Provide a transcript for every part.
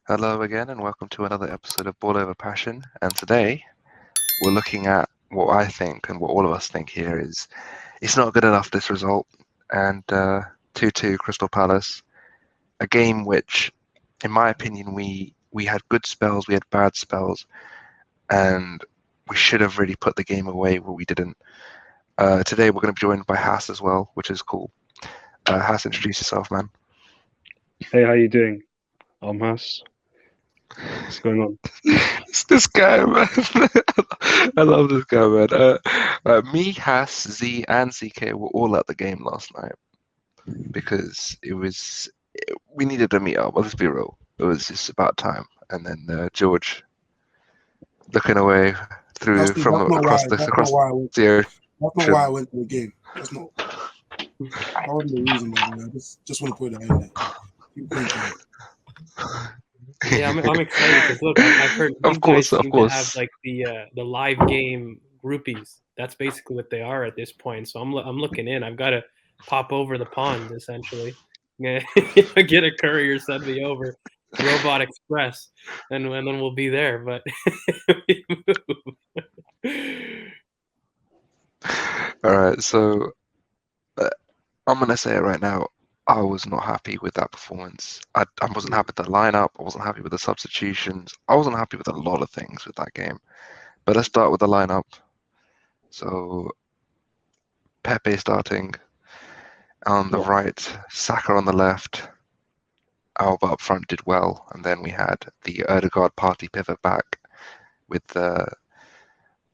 Hello again, and welcome to another episode of Ball Over Passion. And today we're looking at what I think and what all of us think here is it's not good enough, this result. And 2-2 Crystal Palace, a game which, in my opinion, we had good spells, we had bad spells, and we should have really put the game away, but we didn't. Today we're going to be joined by Haas as well, which is cool. Haas, introduce yourself, man. Hey, how you doing? I'm Haas. What's going on? It's this guy, man. I love this guy, man. Me, Haas, Z, and ZK were all at the game last night because we needed to meet up. Let's be real. It was just about time. And then George looking away through That's from that's not across why. the That's across not why I went. the ocean. That's not why I went to the game. That wasn't the reason, by the way. I just want to put that in there. Keep going, Kyle. Yeah, I'm excited because look, I've heard you Of course, guys of seem course. to have like the live game groupies. That's basically what they are at this point. So I'm looking in. I've got to pop over the pond essentially. Yeah, get a courier, send me over, Robot Express, and then we'll be there. But All right, so I'm gonna say it right now. I was not happy with that performance. I wasn't happy with the lineup. I wasn't happy with the substitutions. I wasn't happy with a lot of things with that game. But let's start with the lineup. So Pepe starting on the right, Saka on the left. Alba up front did well, and then we had the Odegaard party pivot back with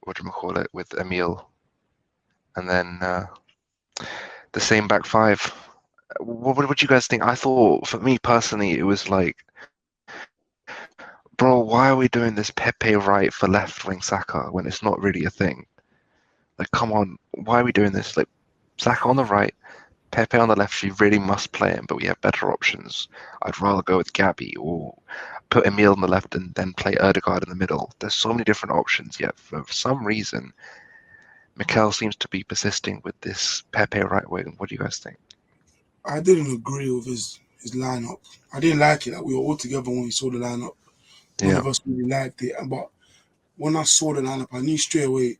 with Emil, and then the same back five. What do you guys think? I thought, for me personally, it was like, bro, why are we doing this Pepe right for left wing Saka when it's not really a thing? Like, come on, why are we doing this? Like, Saka on the right, Pepe on the left. She really must play him, but we have better options. I'd rather go with Gabby or put Emil on the left and then play Odegaard in the middle. There's so many different options, yet for some reason, Mikel seems to be persisting with this Pepe right wing. What do you guys think? I didn't agree with his lineup. I didn't like it. Like, we were all together when we saw the lineup. None of us really liked it. But when I saw the lineup, I knew straight away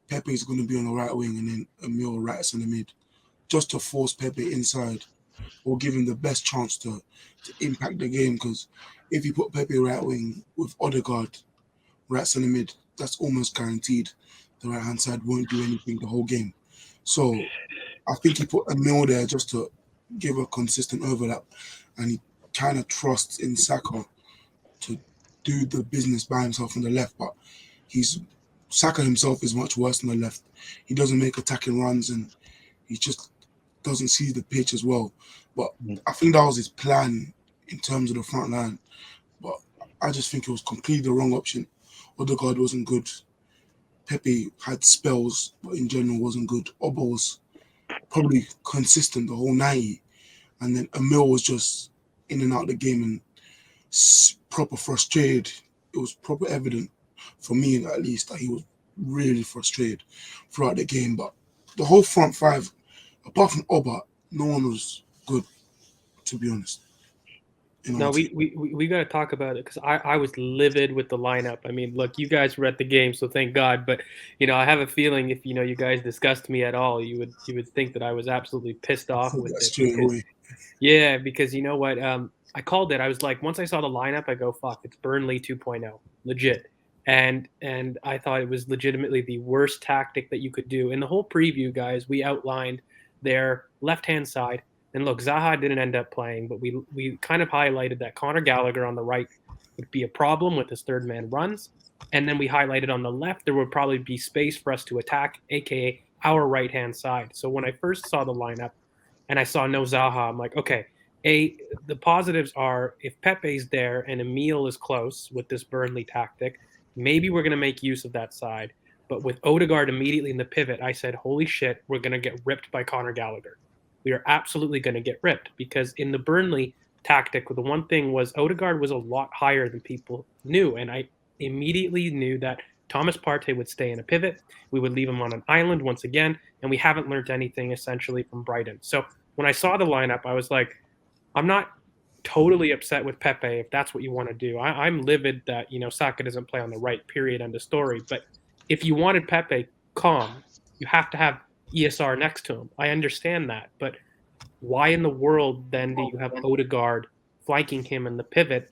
Pepe's going to be on the right wing and then Emil right in the mid, just to force Pepe inside or give him the best chance to impact the game. Because if you put Pepe right wing with Odegaard right in the mid, that's almost guaranteed the right hand side won't do anything the whole game. So I think he put Emil there just to give a consistent overlap, and he kind of trusts in Saka to do the business by himself on the left. But he's Saka himself is much worse on the left. He doesn't make attacking runs, and he just doesn't see the pitch as well. But I think that was his plan in terms of the front line. But I just think it was completely the wrong option. Odegaard wasn't good. Pepe had spells, but in general wasn't good. Oba was probably consistent the whole 90. And then Emil was just in and out of the game and proper frustrated. It was proper evident for me, at least, that he was really frustrated throughout the game. But the whole front five, apart from Oba, no one was good, to be honest. no, we got to talk about it because I was livid with the lineup. I mean, look, you guys were at the game, so thank God. But I have a feeling if you guys discussed me at all, you would think that I was absolutely pissed off with it. Straight away. Yeah, because you know what? I called it. I was like, once I saw the lineup, I go, "Fuck, it's Burnley 2.0, legit." And I thought it was legitimately the worst tactic that you could do. In the whole preview, guys, we outlined their left-hand side. And look, Zaha didn't end up playing, but we kind of highlighted that Conor Gallagher on the right would be a problem with his third man runs. And then we highlighted on the left, there would probably be space for us to attack, aka our right-hand side. So when I first saw the lineup, and I saw no Zaha, I'm like, okay, the positives are if Pepe's there and Emil is close with this Burnley tactic, maybe we're going to make use of that side. But with Odegaard immediately in the pivot, I said, holy shit, we're going to get ripped by Conor Gallagher. We are absolutely going to get ripped because in the Burnley tactic, the one thing was Odegaard was a lot higher than people knew. And I immediately knew that Thomas Partey would stay in a pivot. We would leave him on an island once again. And we haven't learned anything essentially from Brighton. So when I saw the lineup, I was like, I'm not totally upset with Pepe if that's what you want to do. I'm livid that, Saka doesn't play on the right, period, end of story. But if you wanted Pepe calm, you have to have ESR next to him. I understand that. But why in the world then do you have Odegaard flanking him in the pivot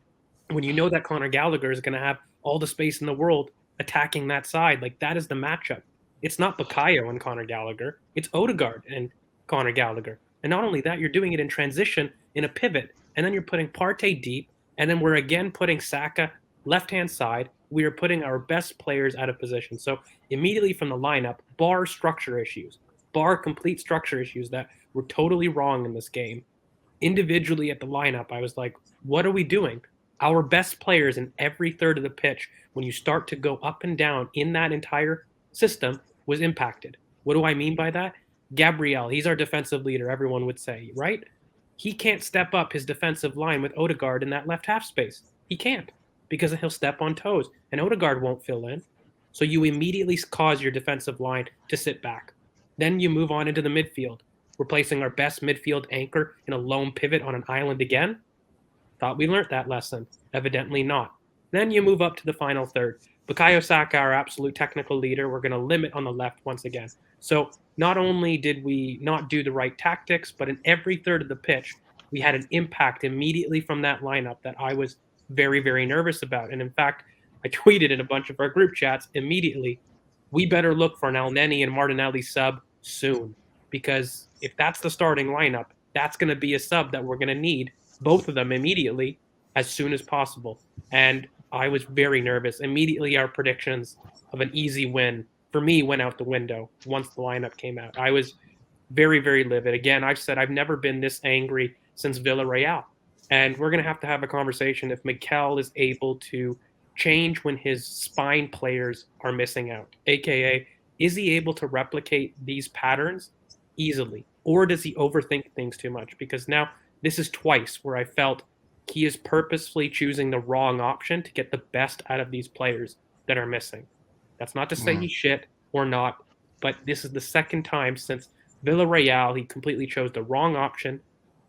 when you know that Conor Gallagher is going to have all the space in the world attacking that side? Like, that is the matchup. It's not Bukayo and Conor Gallagher. It's Odegaard and Conor Gallagher. And not only that, you're doing it in transition in a pivot. And then you're putting Partey deep. And then we're again putting Saka left-hand side. We are putting our best players out of position. So immediately from the lineup, bar structure issues, bar complete structure issues that were totally wrong in this game. Individually at the lineup, I was like, what are we doing? Our best players in every third of the pitch, when you start to go up and down in that entire system, was impacted. What do I mean by that? Gabriel, he's our defensive leader, everyone would say, right? He can't step up his defensive line with Odegaard in that left half space. He can't, because he'll step on toes, and Odegaard won't fill in. So you immediately cause your defensive line to sit back. Then you move on into the midfield. We're placing our best midfield anchor in a lone pivot on an island again. Thought we learned that lesson. Evidently not. Then you move up to the final third. Bukayo Saka, our absolute technical leader, we're going to limit on the left once again. So not only did we not do the right tactics, but in every third of the pitch, we had an impact immediately from that lineup that I was very, very nervous about. And in fact, I tweeted in a bunch of our group chats immediately, we better look for an El Neni and Martinelli sub soon. Because if that's the starting lineup, that's going to be a sub that we're going to need, both of them immediately, as soon as possible. And I was very nervous. Immediately, our predictions of an easy win, for me, went out the window once the lineup came out. I was very, very livid. Again, I've said I've never been this angry since Villarreal. And we're going to have a conversation if Mikel is able to change when his spine players are missing out, a.k.a. is he able to replicate these patterns easily, or does he overthink things too much? Because now this is twice where I felt he is purposefully choosing the wrong option to get the best out of these players that are missing. That's not to say he's shit or not, but this is the second time since Villarreal he completely chose the wrong option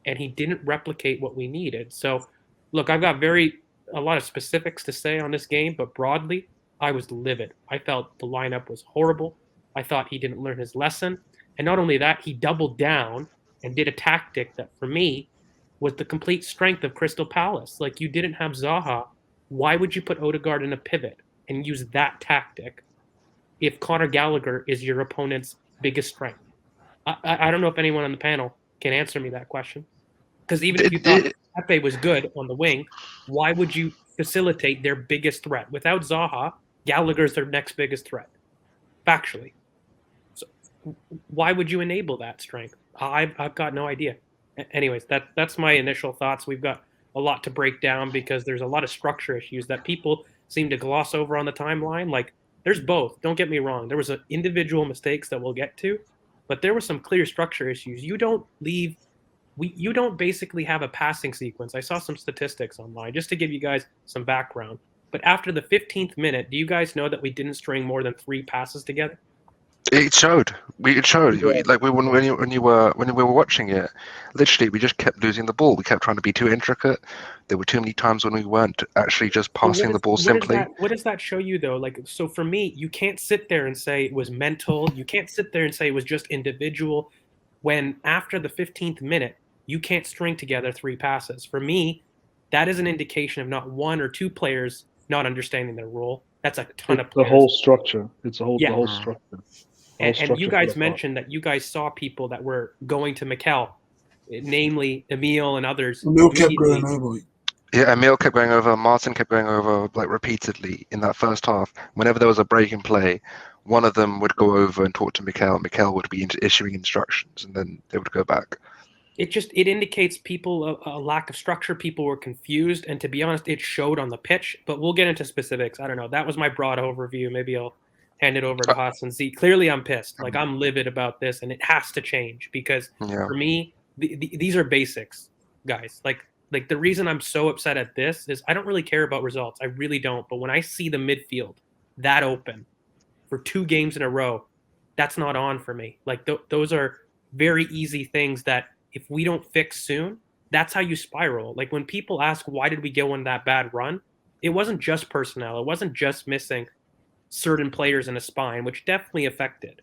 and he didn't replicate what we needed. So, look, I've got a lot of specifics to say on this game, but broadly, I was livid. I felt the lineup was horrible. I thought he didn't learn his lesson. And not only that, he doubled down and did a tactic that, for me, was the complete strength of Crystal Palace. Like, you didn't have Zaha. Why would you put Odegaard in a pivot and use that tactic if Conor Gallagher is your opponent's biggest strength? I don't know if anyone on the panel can answer me that question. Because even if you thought Pepe was good on the wing, why would you facilitate their biggest threat? Without Zaha, Gallagher's their next biggest threat, factually. So why would you enable that strength? I've got no idea. Anyways, that's my initial thoughts. We've got a lot to break down because there's a lot of structure issues that people seem to gloss over on the timeline. Like, there's both. Don't get me wrong. There was individual mistakes that we'll get to, but there were some clear structure issues. You don't basically have a passing sequence. I saw some statistics online just to give you guys some background. But after the 15th minute, do you guys know that we didn't string more than 3 passes together? It showed. It showed. Yeah. Like when we were watching it, literally we just kept losing the ball. We kept trying to be too intricate. There were too many times when we weren't actually just passing the ball simply. What does that show you though? Like, so for me, you can't sit there and say it was mental. You can't sit there and say it was just individual. When after the 15th minute, you can't string together 3 passes. For me, that is an indication of not 1 or 2 players not understanding their role. That's a ton of players. The whole structure. It's the whole structure. And you guys mentioned that you guys saw people that were going to Mikel, namely Emil and others. Emil kept going over. Yeah, Emil kept going over. Martin kept going over like repeatedly in that first half. Whenever there was a break in play, one of them would go over and talk to Mikel. Mikel would be issuing instructions, and then they would go back. It indicates people a lack of structure. People were confused, and to be honest, it showed on the pitch. But we'll get into specifics. I don't know. That was my broad overview. Maybe I'll hand it over to Haas and Z. Clearly, I'm pissed. Like, I'm livid about this, and it has to change because for me, these are basics, guys. Like the reason I'm so upset at this is I don't really care about results. I really don't. But when I see the midfield that open for 2 games in a row, that's not on for me. Like those are very easy things that if we don't fix soon, that's how you spiral. Like when people ask, why did we go on that bad run? It wasn't just personnel. It wasn't just missing certain players in a spine, which definitely affected.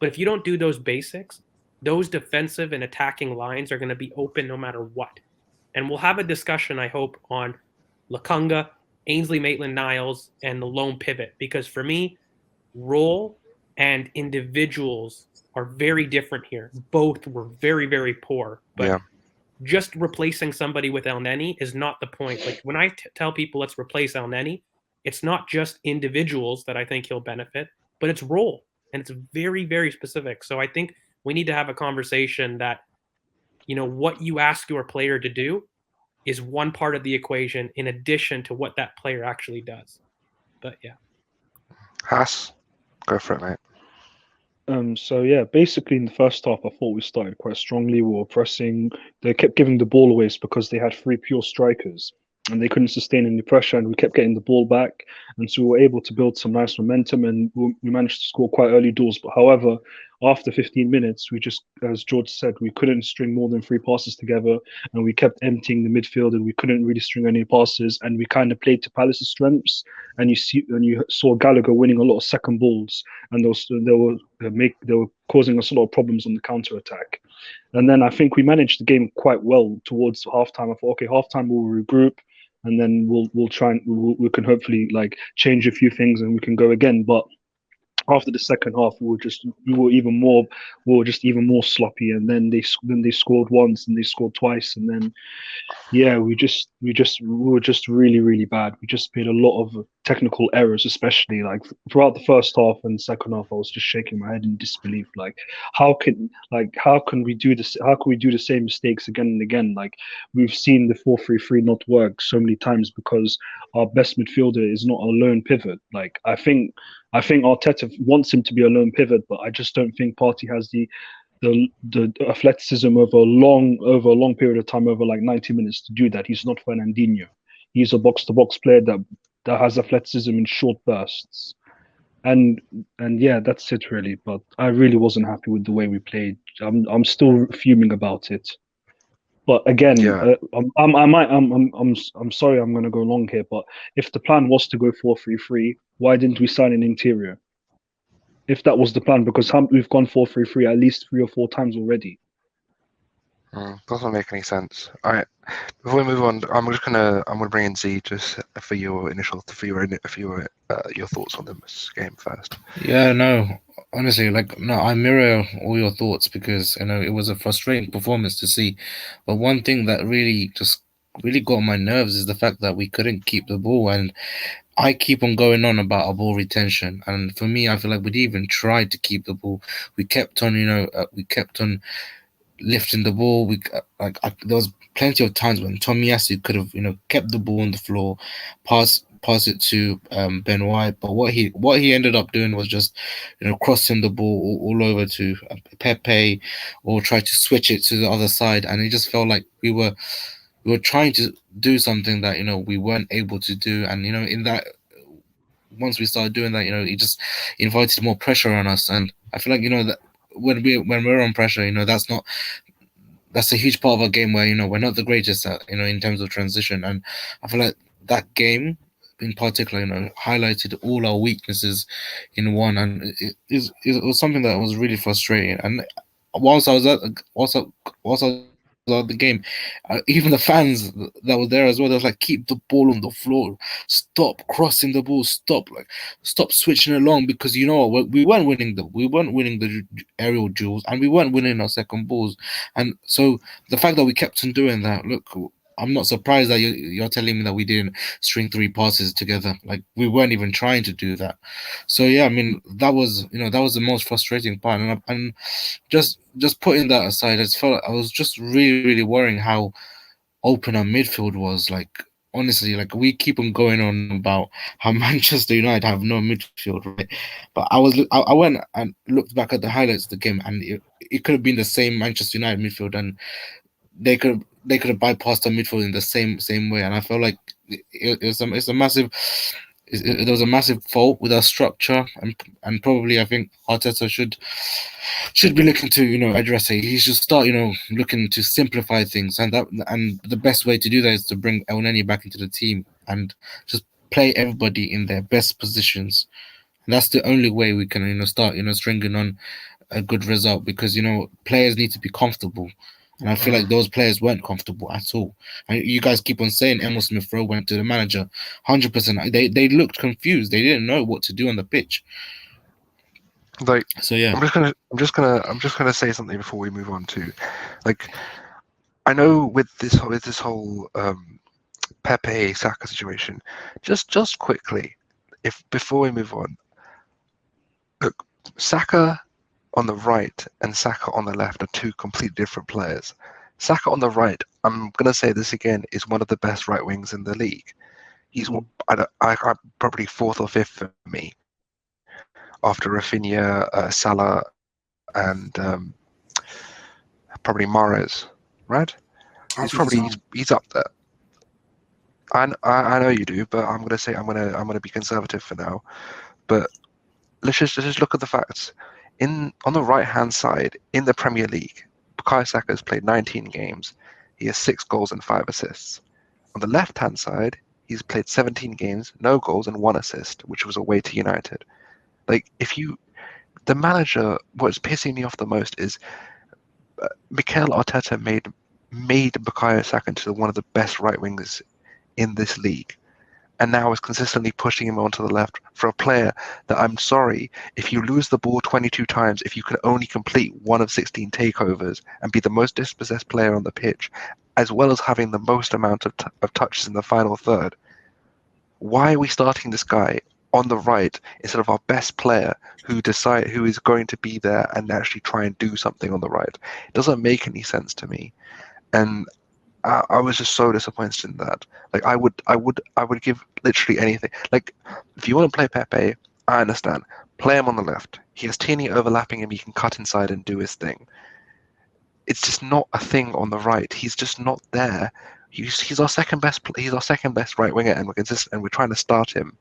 But if you don't do those basics, those defensive and attacking lines are going to be open no matter what. And we'll have a discussion, I hope, on Lakunga, Ainsley Maitland-Niles, and the lone pivot. Because for me, role and individuals are very different here. Both were very, very poor. But just replacing somebody with El Neni is not the point. Like when I tell people let's replace El Neni, it's not just individuals that I think he'll benefit, but it's role. And it's very, very specific. So I think we need to have a conversation that, you know, what you ask your player to do is one part of the equation in addition to what that player actually does. But yeah. Haas, go for it, mate. So yeah, basically in the first half, I thought we started quite strongly. We were pressing. They kept giving the ball away because they had three pure strikers, and they couldn't sustain any pressure. And we kept getting the ball back, and so we were able to build some nice momentum, and we managed to score quite early doors. But however, after 15 minutes, we just, as George said, we couldn't string more than three passes together, and we kept emptying the midfield, and we couldn't really string any passes, and we kind of played to Palace's strengths. And you saw Gallagher winning a lot of second balls, and they were causing us a lot of problems on the counter attack. And then I think we managed the game quite well towards halftime. I thought, okay, halftime we'll regroup, and then we'll try and we can hopefully like change a few things and we can go again. But after the second half, we were just even more sloppy. And then they scored once and they scored twice, and then yeah, we were just really, really bad. We just made a lot of technical errors, especially like throughout the first half and second half. I was just shaking my head in disbelief. How can we do this? How can we do the same mistakes again and again? Like we've seen the 4-3-3 not work so many times because our best midfielder is not a lone pivot. Like I think Arteta wants him to be a lone pivot, but I just don't think Partey has the athleticism over a long period of time, over like 90 minutes to do that. He's not Fernandinho. He's a box to box player that has athleticism in short bursts. And yeah, that's it really. But I really wasn't happy with the way we played. I'm still fuming about it. But again, I'm sorry, I'm going to go long here. But if the plan was to go 4-3-3, why didn't we sign an interior? If that was the plan, because we've gone 4-3-3 at least 3 or 4 times already. Doesn't make any sense. All right, before we move on, I'm gonna bring in Z just for your thoughts on this game first. Yeah, no, honestly, I mirror all your thoughts because it was a frustrating performance to see. But one thing that really got on my nerves is the fact that we couldn't keep the ball, and I keep on going on about our ball retention, and for me, I feel like we didn't even try to keep the ball. We kept on, we kept on lifting the ball. There was plenty of times when Tomiyasu could have, kept the ball on the floor, pass it to Ben White, but what he ended up doing was just, crossing the ball all over to Pepe, or try to switch it to the other side, and it just felt like we were trying to do something that we weren't able to do, and in that, once we started doing that, it just invited more pressure on us, and I feel like that when we're on pressure, that's a huge part of our game where we're not the greatest at in terms of transition, and I feel like that game in particular highlighted all our weaknesses in one, and it was something that was really frustrating. And whilst I was at the game, even the fans that were there as well, they was like, keep the ball on the floor, stop crossing the ball, stop switching along, because we weren't winning the aerial duels, and we weren't winning our second balls. And so the fact that we kept on doing that, look, I'm not surprised that you're telling me that we didn't string 3 passes together. Like, we weren't even trying to do that. So yeah, I mean, that was the most frustrating part. And just putting that aside, I was just really, really worrying how open our midfield was. Like, honestly, like, we keep on going on about how Manchester United have no midfield, right? But I went and looked back at the highlights of the game, and it could have been the same Manchester United midfield, and they could have bypassed our midfield in the same way. And I felt like it's a massive there was a massive fault with our structure, and probably I think Arteta should be looking to address it. He should start looking to simplify things, and the best way to do that is to bring El Neni back into the team and just play everybody in their best positions. And that's the only way we can start stringing on a good result, because players need to be comfortable. And I feel like those players weren't comfortable at all. And you guys keep on saying Emil Smith Rowe went to the manager. 100%. They looked confused. They didn't know what to do on the pitch. Like, so yeah, I'm just gonna say something before we move on to, like, I know with this whole Pepe Saka situation. Just quickly, before we move on, look, Saka on the right and Saka on the left are two completely different players. Saka on the right, I'm gonna say this again, is one of the best right wings in the league. He's I probably fourth or fifth for me, after Rafinha, Salah, and probably Mahrez, right? He's up there. I know you do, but I'm gonna be conservative for now. But let's just look at the facts. On the right hand side in the Premier League, Bukayo Saka has played 19 games. He has 6 goals and 5 assists. On the left hand side, he's played 17 games, no goals and 1 assist, which was away to United. Like, the manager, what's pissing me off the most is Mikel Arteta made Bukayo Saka into one of the best right wingers in this league, and now is consistently pushing him onto the left for a player that, I'm sorry, if you lose the ball 22 times, if you can only complete 1 of 16 takeovers and be the most dispossessed player on the pitch, as well as having the most amount of touches in the final third, why are we starting this guy on the right instead of our best player who is going to be there and actually try and do something on the right? It doesn't make any sense to me. And I was just so disappointed in that. Like, I would give literally anything. Like, if you want to play Pepe, I understand. Play him on the left. He has Tierney overlapping him. He can cut inside and do his thing. It's just not a thing on the right. He's just not there. He's our second best. He's our second best right winger, and we're trying to start him,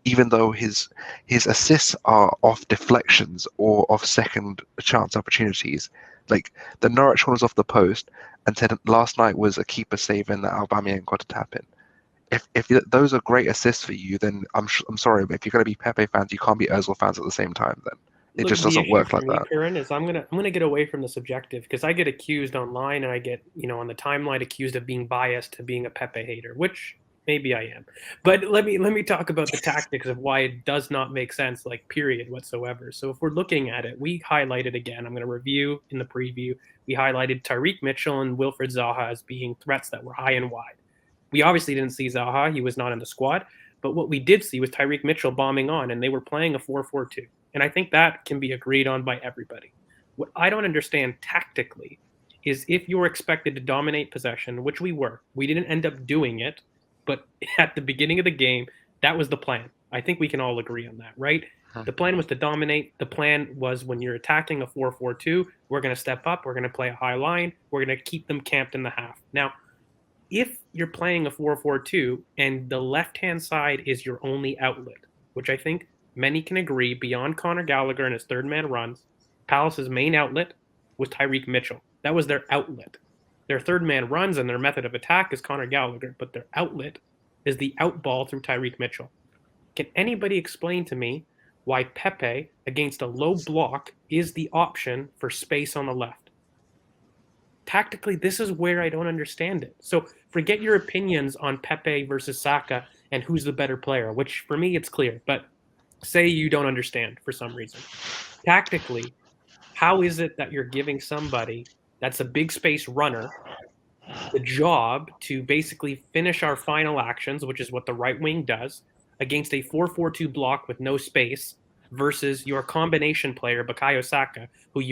even though his assists are off deflections or off second chance opportunities. Like, the Norwich one was off the post, and said last night was a keeper save and that Aubameyang got a tap in. If those are great assists for you, then I'm sorry, but if you're going to be Pepe fans, you can't be Ozil fans at the same time. Then it just doesn't work like that. Curran, is I'm gonna get away from the subjective, because I get accused online and I get on the timeline accused of being biased to being a Pepe hater, which maybe I am. But let me talk about the tactics of why it does not make sense, like, period, whatsoever. So if we're looking at it, we highlighted again, I'm going to review in the preview, we highlighted Tyreek Mitchell and Wilfred Zaha as being threats that were high and wide. We obviously didn't see Zaha. He was not in the squad. But what we did see was Tyreek Mitchell bombing on, and they were playing a 4-4-2. And I think that can be agreed on by everybody. What I don't understand tactically is, if you're expected to dominate possession, which we were, we didn't end up doing it, but at the beginning of the game, that was the plan. I think we can all agree on that, right? The plan was to dominate. The plan was, when you're attacking a 4-4-2, we're going to step up. We're going to play a high line. We're going to keep them camped in the half. Now, if you're playing a 4-4-2 and the left-hand side is your only outlet, which I think many can agree, beyond Conor Gallagher and his third man runs, Palace's main outlet was Tyreek Mitchell. That was their outlet. Their third man runs and their method of attack is Conor Gallagher, but their outlet is the out ball through Tyreek Mitchell. Can anybody explain to me why Pepe against a low block is the option for space on the left? Tactically, this is where I don't understand it. So forget your opinions on Pepe versus Saka and who's the better player, which for me it's clear, but say you don't understand for some reason. Tactically, how is it that you're giving somebody that's a big space runner the job to basically finish our final actions, which is what the right wing does, against a 4-4-2 block with no space, versus your combination player, Bukayo Saka, who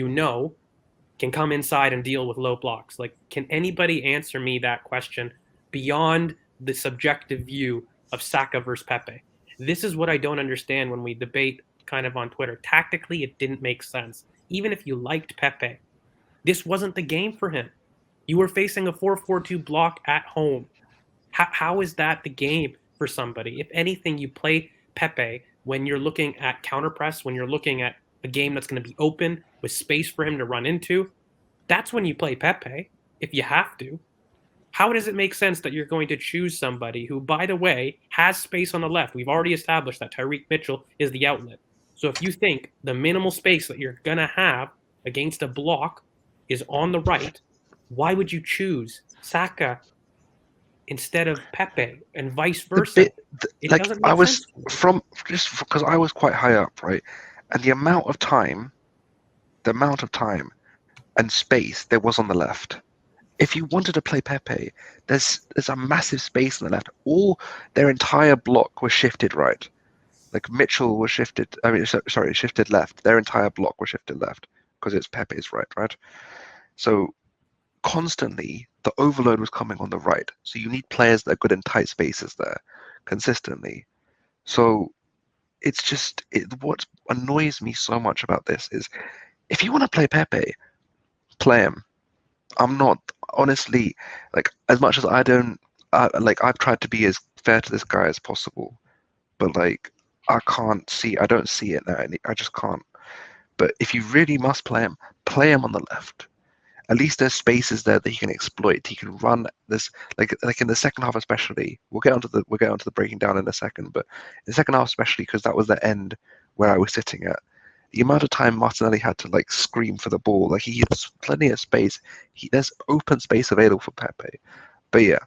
can come inside and deal with low blocks? Like, can anybody answer me that question beyond the subjective view of Saka versus Pepe? This is what I don't understand when we debate kind of on Twitter. Tactically, it didn't make sense. Even if you liked Pepe, this wasn't the game for him. You were facing a 4-4-2 block at home. How is that the game for somebody. If anything, you play Pepe when you're looking at counter press, when you're looking at a game that's going to be open with space for him to run into. That's when you play Pepe, if you have to. How does it make sense that you're going to choose somebody who, by the way, has space on the left? We've already established that Tyreek Mitchell is the outlet. So if you think the minimal space that you're going to have against a block is on the right, why would you choose Saka instead of Pepe and vice The versa? bit, It like doesn't I make was sense to me. from just because I was quite high up, right, and the amount of time and space there was on the left. If you wanted to play Pepe, there's a massive space on the left. All their entire block was shifted right. Like Mitchell was shifted. I mean, sorry, shifted left. Their entire block was shifted left because it's Pepe's right. So constantly the overload was coming on the right. So you need players that are good in tight spaces there, consistently. So it's just what annoys me so much about this is if you want to play Pepe, play him. I'm not honestly like as much as I don't like I've tried to be as fair to this guy as possible, but like I don't see it now. I just can't. But if you really must play him on the left. At least there's spaces there that he can exploit. He can run this like in the second half especially. We'll get onto the breaking down in a second, but in the second half especially because that was the end where I was sitting at. The amount of time Martinelli had to like scream for the ball, like he has plenty of space. There's open space available for Pepe. But yeah,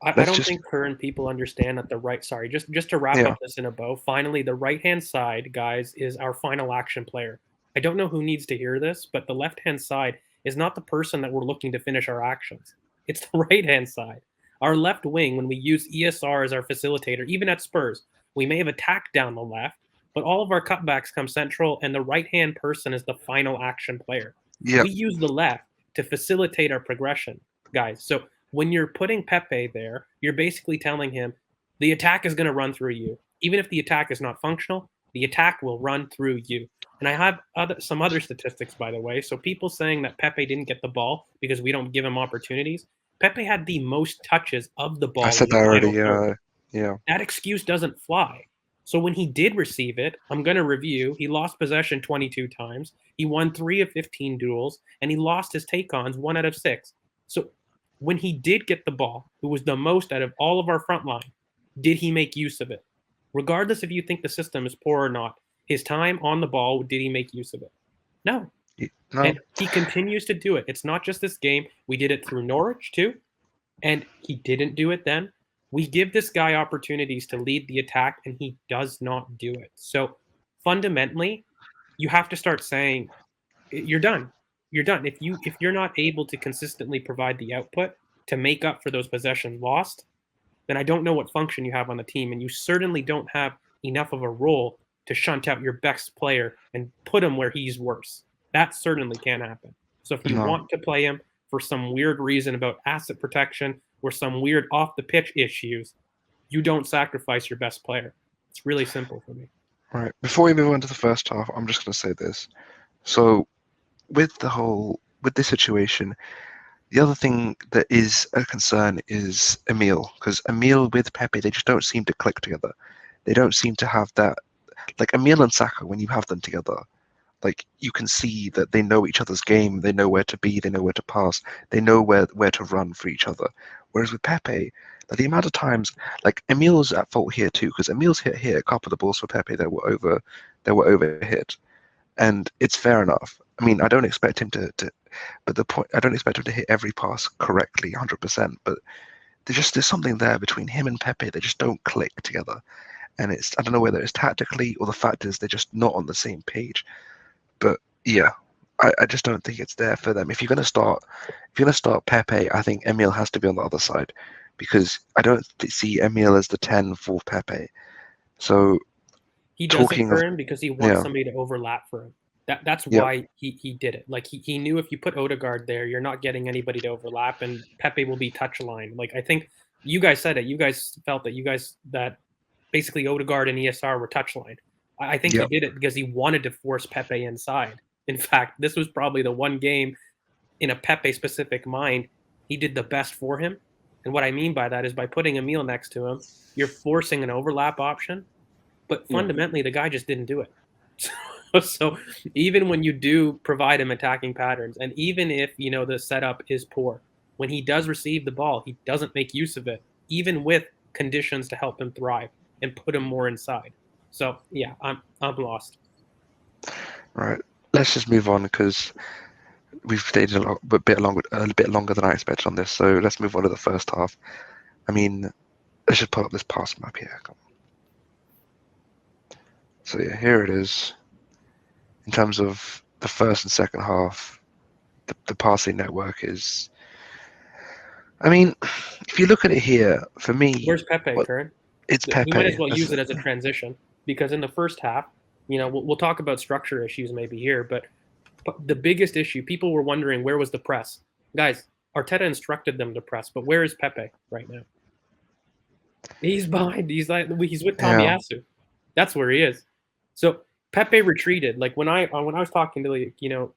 I let's don't just think current people understand that the right. Sorry, just to wrap yeah. up this in a bow. Finally, the right hand side, guys, is our final action player. I don't know who needs to hear this, but the left hand side is not the person that we're looking to finish our actions. It's the right hand side. Our left wing, when we use ESR as our facilitator, even at Spurs, we may have attacked down the left, but all of our cutbacks come central, and the right hand person is the final action player. Yeah. We use the left to facilitate our progression, guys. So when you're putting Pepe there, you're basically telling him the attack is going to run through you. Even if the attack is not functional, the attack will run through you. And I have some other statistics, by the way. So people saying that Pepe didn't get the ball because we don't give him opportunities. Pepe had the most touches of the I ball said in the that already, final third. yeah. That excuse doesn't fly. So when he did receive it, I'm going to review. He lost possession 22 times. He won 3 of 15 duels, and he lost his take-ons 1 out of 6. So when he did get the ball, who was the most out of all of our front line, did he make use of it? Regardless if you think the system is poor or not, his time on the ball, did he make use of it? No. No. And he continues to do it. It's not just this game. We did it through Norwich too, and he didn't do it then. We give this guy opportunities to lead the attack, and he does not do it. So fundamentally, you have to start saying, you're done. You're done. If you're not able to consistently provide the output to make up for those possessions lost, then I don't know what function you have on the team, and you certainly don't have enough of a role to shunt out your best player and put him where he's worse. That certainly can't happen. So if you No. want to play him for some weird reason about asset protection or some weird off the pitch issues, you don't sacrifice your best player. It's really simple for me. Right. Before we move on to the first half, I'm just going to say this. So, with this situation, the other thing that is a concern is Emil, because Emil with Pepe, they just don't seem to click together. They don't seem to have that, like Emil and Saka, when you have them together, like you can see that they know each other's game, they know where to be, they know where to pass, they know where to run for each other. Whereas with Pepe, like the amount of times, like Emil's at fault here too, because Emil's hit here a couple of the balls for Pepe that were over hit, and it's fair enough. I mean, I don't expect him to but the point, I don't expect him to hit every pass correctly, 100%. But there's something there between him and Pepe. They just don't click together, and I don't know whether it's tactically or the fact is they're just not on the same page. But yeah, I just don't think it's there for them. If you're gonna start Pepe, I think Emil has to be on the other side because I don't see Emil as the 10 for Pepe. So he does it for him because he wants somebody to overlap for him. That's why he did it. Like he knew if you put Odegaard there, you're not getting anybody to overlap, and Pepe will be touch line. Like I think you guys said it. You guys felt that basically Odegaard and ESR were touch line. I think he did it because he wanted to force Pepe inside. In fact, this was probably the one game in a Pepe specific mind he did the best for him, And what I mean by that is by putting Emil next to him, you're forcing an overlap option, but fundamentally the guy just didn't do it. So even when you do provide him attacking patterns, and even if the setup is poor, when he does receive the ball, he doesn't make use of it, even with conditions to help him thrive and put him more inside. So yeah, I'm lost. Right. Let's just move on because we've stayed a bit longer than I expected on this. So let's move on to the first half. I mean, let's just pull up this pass map here. Come on. So yeah, here it is. In terms of the first and second half, the passing network is. I mean, if you look at it here, for me, where's Pepe, Kern? It's Pepe. We might as well use it as a transition because in the first half, we'll talk about structure issues maybe here, but the biggest issue, people were wondering where was the press. Guys, Arteta instructed them to press, but where is Pepe right now? He's behind. He's with Tomiyasu. That's where he is. So Pepe retreated. Like when I was talking to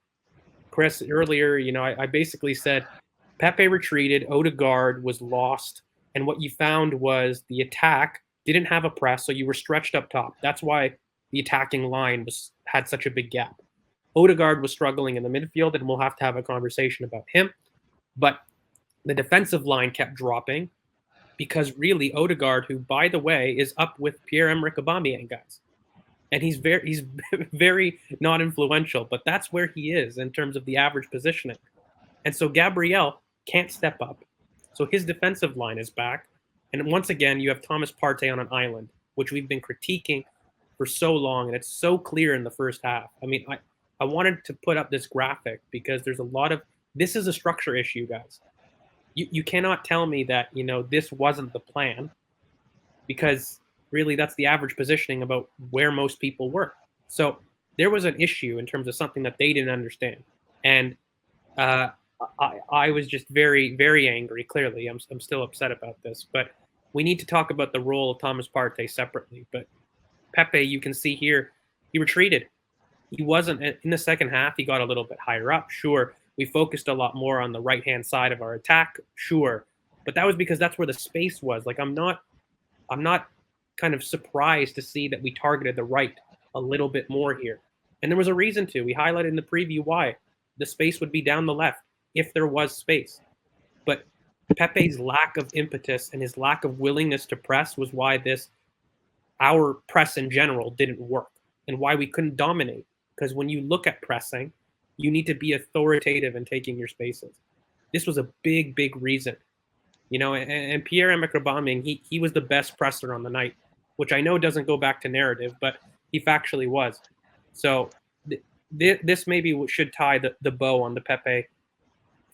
Chris earlier, I basically said Pepe retreated, Odegaard was lost, and what you found was the attack didn't have a press, so you were stretched up top. That's why the attacking line had such a big gap. Odegaard was struggling in the midfield, and we'll have to have a conversation about him. But the defensive line kept dropping because really Odegaard, who, by the way, is up with Pierre-Emerick Aubameyang, guys. And he's very not influential, but that's where he is in terms of the average positioning. And so Gabriel can't step up. So his defensive line is back. And once again, you have Thomas Partey on an island, which we've been critiquing for so long. And it's so clear in the first half. I mean, I wanted to put up this graphic because there's a lot of – this is a structure issue, guys. You cannot tell me that, this wasn't the plan because really that's the average positioning about where most people were. So there was an issue in terms of something that they didn't understand. And I was just very, very angry. Clearly, I'm still upset about this. But we need to talk about the role of Thomas Partey separately. But Pepe, you can see here, he retreated. He wasn't in the second half. He got a little bit higher up. Sure, we focused a lot more on the right-hand side of our attack. Sure, but that was because that's where the space was. Like I'm not kind of surprised to see that we targeted the right a little bit more here. And there was a reason to. We highlighted in the preview why. The space would be down the left if there was space. But Pepe's lack of impetus and his lack of willingness to press was why our press in general didn't work and why we couldn't dominate. Because when you look at pressing, you need to be authoritative in taking your spaces. This was a big, big reason. And Pierre-Emerick Aubameyang, he was the best presser on the night, which I know doesn't go back to narrative, but he factually was. So this maybe should tie the bow on the Pepe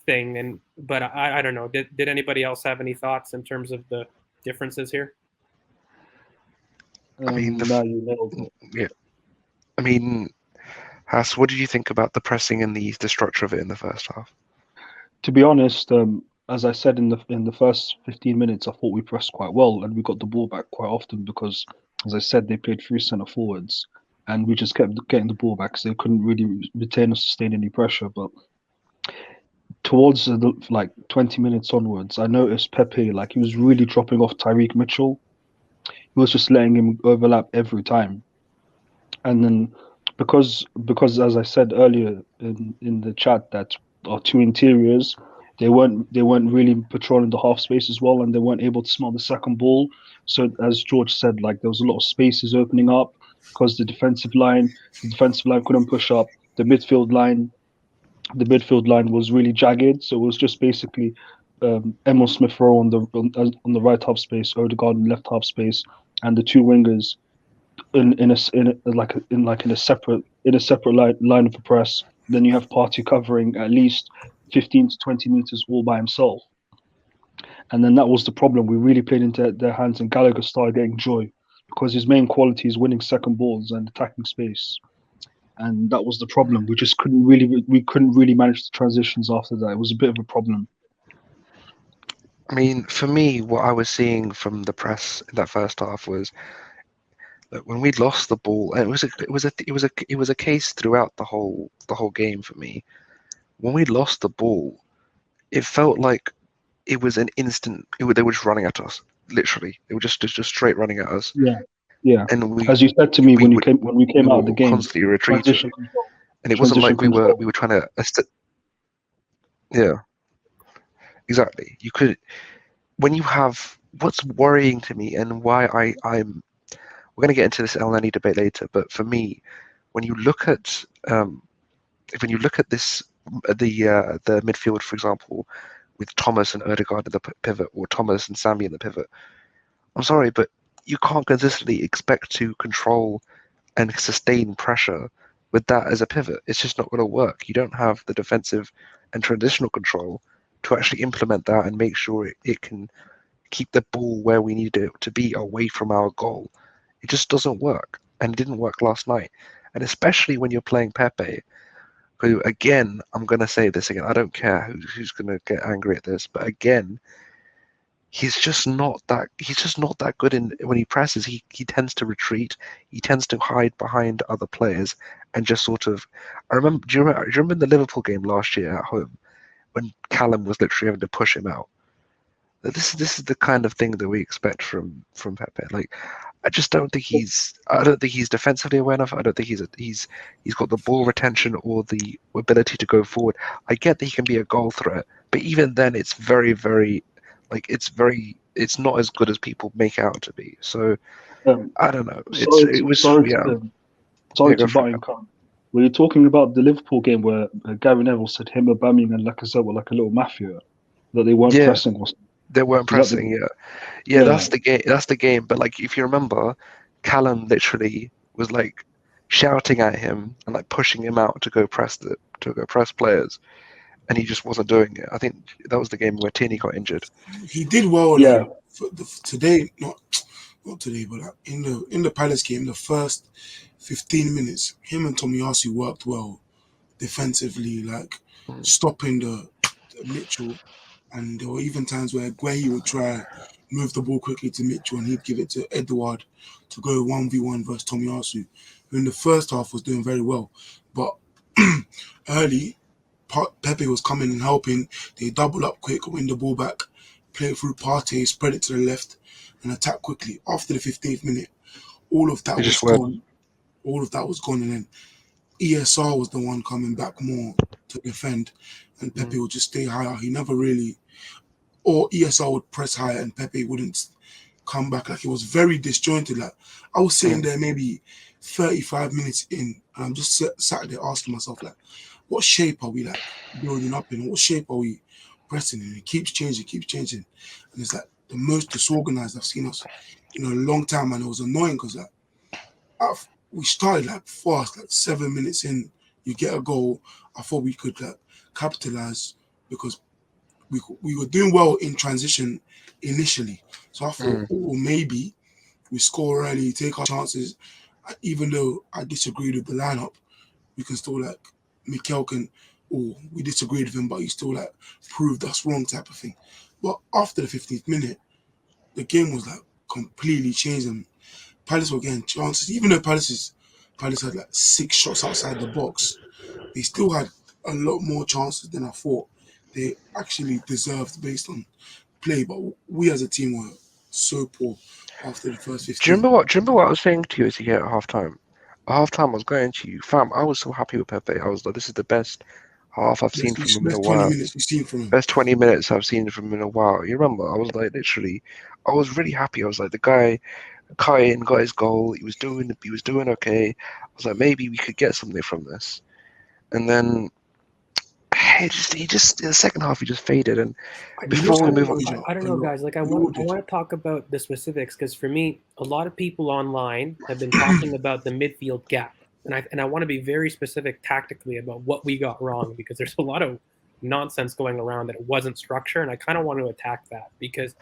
thing. But I don't know. Did anybody else have any thoughts in terms of the differences here? I mean, no, you nailed it. Yeah. I mean, Haas, what did you think about the pressing and the structure of it in the first half? To be honest, as I said in the first 15 minutes, I thought we pressed quite well and we got the ball back quite often because, as I said, they played 3 centre forwards and we just kept getting the ball back, so they couldn't really retain or sustain any pressure. But towards the 20 minutes onwards, I noticed Pepe, he was really dropping off Tyreek Mitchell. He was just letting him overlap every time. And then because as I said earlier in the chat, that our 2 interiors, they weren't really patrolling the half space as well, and they weren't able to smell the second ball. So as George said, there was a lot of spaces opening up because the defensive line couldn't push up. The midfield line was really jagged, so it was just basically Emil Smith Rowe on the right half space, Odegaard in the left half space, and the 2 wingers in a separate line of the press. Then you have Partey covering at least 15 to 20 meters all by himself. And then that was the problem. We really played into their hands, and Gallagher started getting joy because his main quality is winning second balls and attacking space. And that was the problem. We just couldn't really manage the transitions after that. It was a bit of a problem. I mean, for me, what I was seeing from the press in that first half was that when we lost the ball, and it was a case throughout the whole game for me. When we lost the ball, it felt like it was an instant. They were just running at us, literally. They were just straight running at us, Yeah, yeah. and As you said to me we when would we came we out of were the game, constantly retreating, transition control, and it wasn't transition like we control. were trying to. Yeah, exactly. You could when you have what's worrying to me and why I'm. We're going to get into this El Nani debate later, but for me, when you look at this, the midfield, for example, with Thomas and Ødegaard in the pivot, or Thomas and Sammy in the pivot, I'm sorry, but you can't consistently expect to control and sustain pressure with that as a pivot. It's just not going to work. You don't have the defensive and transitional control to actually implement that and make sure it can keep the ball where we need it to be away from our goal. It just doesn't work, and it didn't work last night. And especially when you're playing Pepe, who, again, I'm going to say this again. I don't care who's going to get angry at this, but again, he's just not that. He's just not that good in when he presses. He tends to retreat. He tends to hide behind other players and just sort of. I remember. Do you remember in the Liverpool game last year at home when Callum was literally having to push him out? This is the kind of thing that we expect from Pepe. Like, I just don't think he's. I don't think he's defensively aware enough. I don't think he's got the ball retention or the ability to go forward. I get that he can be a goal threat, but even then, it's very, very, like it's not as good as people make out to be. So Um, I don't know. sorry, It was sorry yeah. to Yeah, sorry go to for butt it. in, Khan. Were you talking about the Liverpool game where Gary Neville said him, Aubameyang, and Lacazette were like a little mafia, that they weren't Yeah, pressing or something? they weren't Was that the pressing. game? Yeah, Yeah, that's the game. But like, if you remember, Callum literally was like shouting at him and like pushing him out to go press players, and he just wasn't doing it. I think that was the game where Tierney got injured. He did well yeah, today, not today, but like in the Palace game, the first 15 minutes, him and Tomiyasu worked well defensively, like Mm. stopping the Mitchell. And there were even times where he would try move the ball quickly to Mitchell and he'd give it to Edouard to go 1v1 versus Tomiyasu, who in the first half was doing very well. But early, Pepe was coming and helping. They double up quick, win the ball back, play it through Partey, spread it to the left, and attack quickly. After the 15th minute, all of that It was just worked. gone. All of that was gone, and then ESR was the one coming back more to defend, and Pepe Mm. would just stay higher. He never really, or ESR would press higher, and Pepe wouldn't come back. Like, it was very disjointed. Like, I was sitting Mm. there maybe 35 minutes in, and I'm just sat there asking myself, like, what shape are we like building up in? What shape are we pressing in? It keeps changing, and it's like the most disorganized I've seen us in a long time, and it was annoying because like we started like fast, like 7 minutes in, you get a goal. I thought we could like capitalize because we were doing well in transition initially. So I thought, Mm. oh, maybe we score early, take our chances. Even though I disagreed with the lineup, we can still like Mikel can, or we disagreed with him, but he still like proved us wrong type of thing. But after the 15th minute, the game was like completely changed, and Palace were getting chances. Even though Palace had like 6 shots outside the box, they still had a lot more chances than I thought they actually deserved based on play. But we as a team were so poor after the first Do you 15. remember what? Do you remember what I was saying to you as you get at halftime? At halftime, I was going to you, fam. I was so happy with Pepe. I was like, this is the best half I've seen from him in a Best 20 while. minutes we've seen from him. Best 20 minutes I've seen from him in a while. You remember? I was like, literally, I was really happy. I was like, the guy, Kyan got his goal. He was doing okay. I was like, maybe we could get something from this. And then he just in the second half he just faded. And We before lost we move on, composure I don't a know, lot. guys. Like, We all I did. want to talk about the specifics because for me, a lot of people online have been talking about the midfield gap, and I want to be very specific tactically about what we got wrong because there's a lot of nonsense going around that it wasn't structure, and I kind of want to attack that because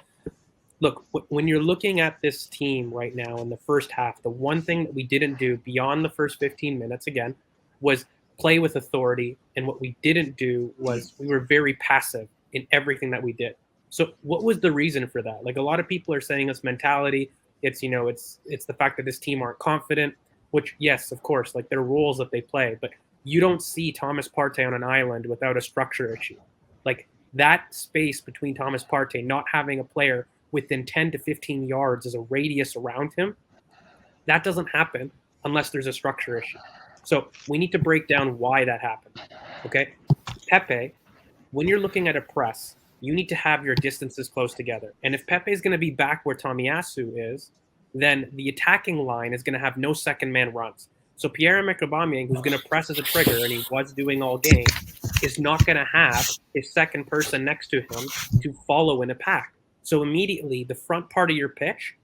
look, when you're looking at this team right now in the first half, the one thing that we didn't do beyond the first 15 minutes again was play with authority. And what we didn't do was we were very passive in everything that we did. So what was the reason for that? Like a lot of people are saying it's mentality. It's, it's the fact that this team aren't confident, which yes, of course, like there are roles that they play, but you don't see Thomas Partey on an island without a structure issue. Like that space between Thomas Partey, not having a player within 10 to 15 yards as a radius around him, that doesn't happen unless there's a structure issue. So we need to break down why that happened. Okay, Pepe, when you're looking at a press, you need to have your distances close together. And if Pepe is going to be back where Tomiyasu is, then the attacking line is going to have no second man runs. So Pierre-Emerick Aubameyang, who's going to press as a trigger, and he was doing all game, is not going to have his second person next to him to follow in a pack. So immediately, the front part of your pitch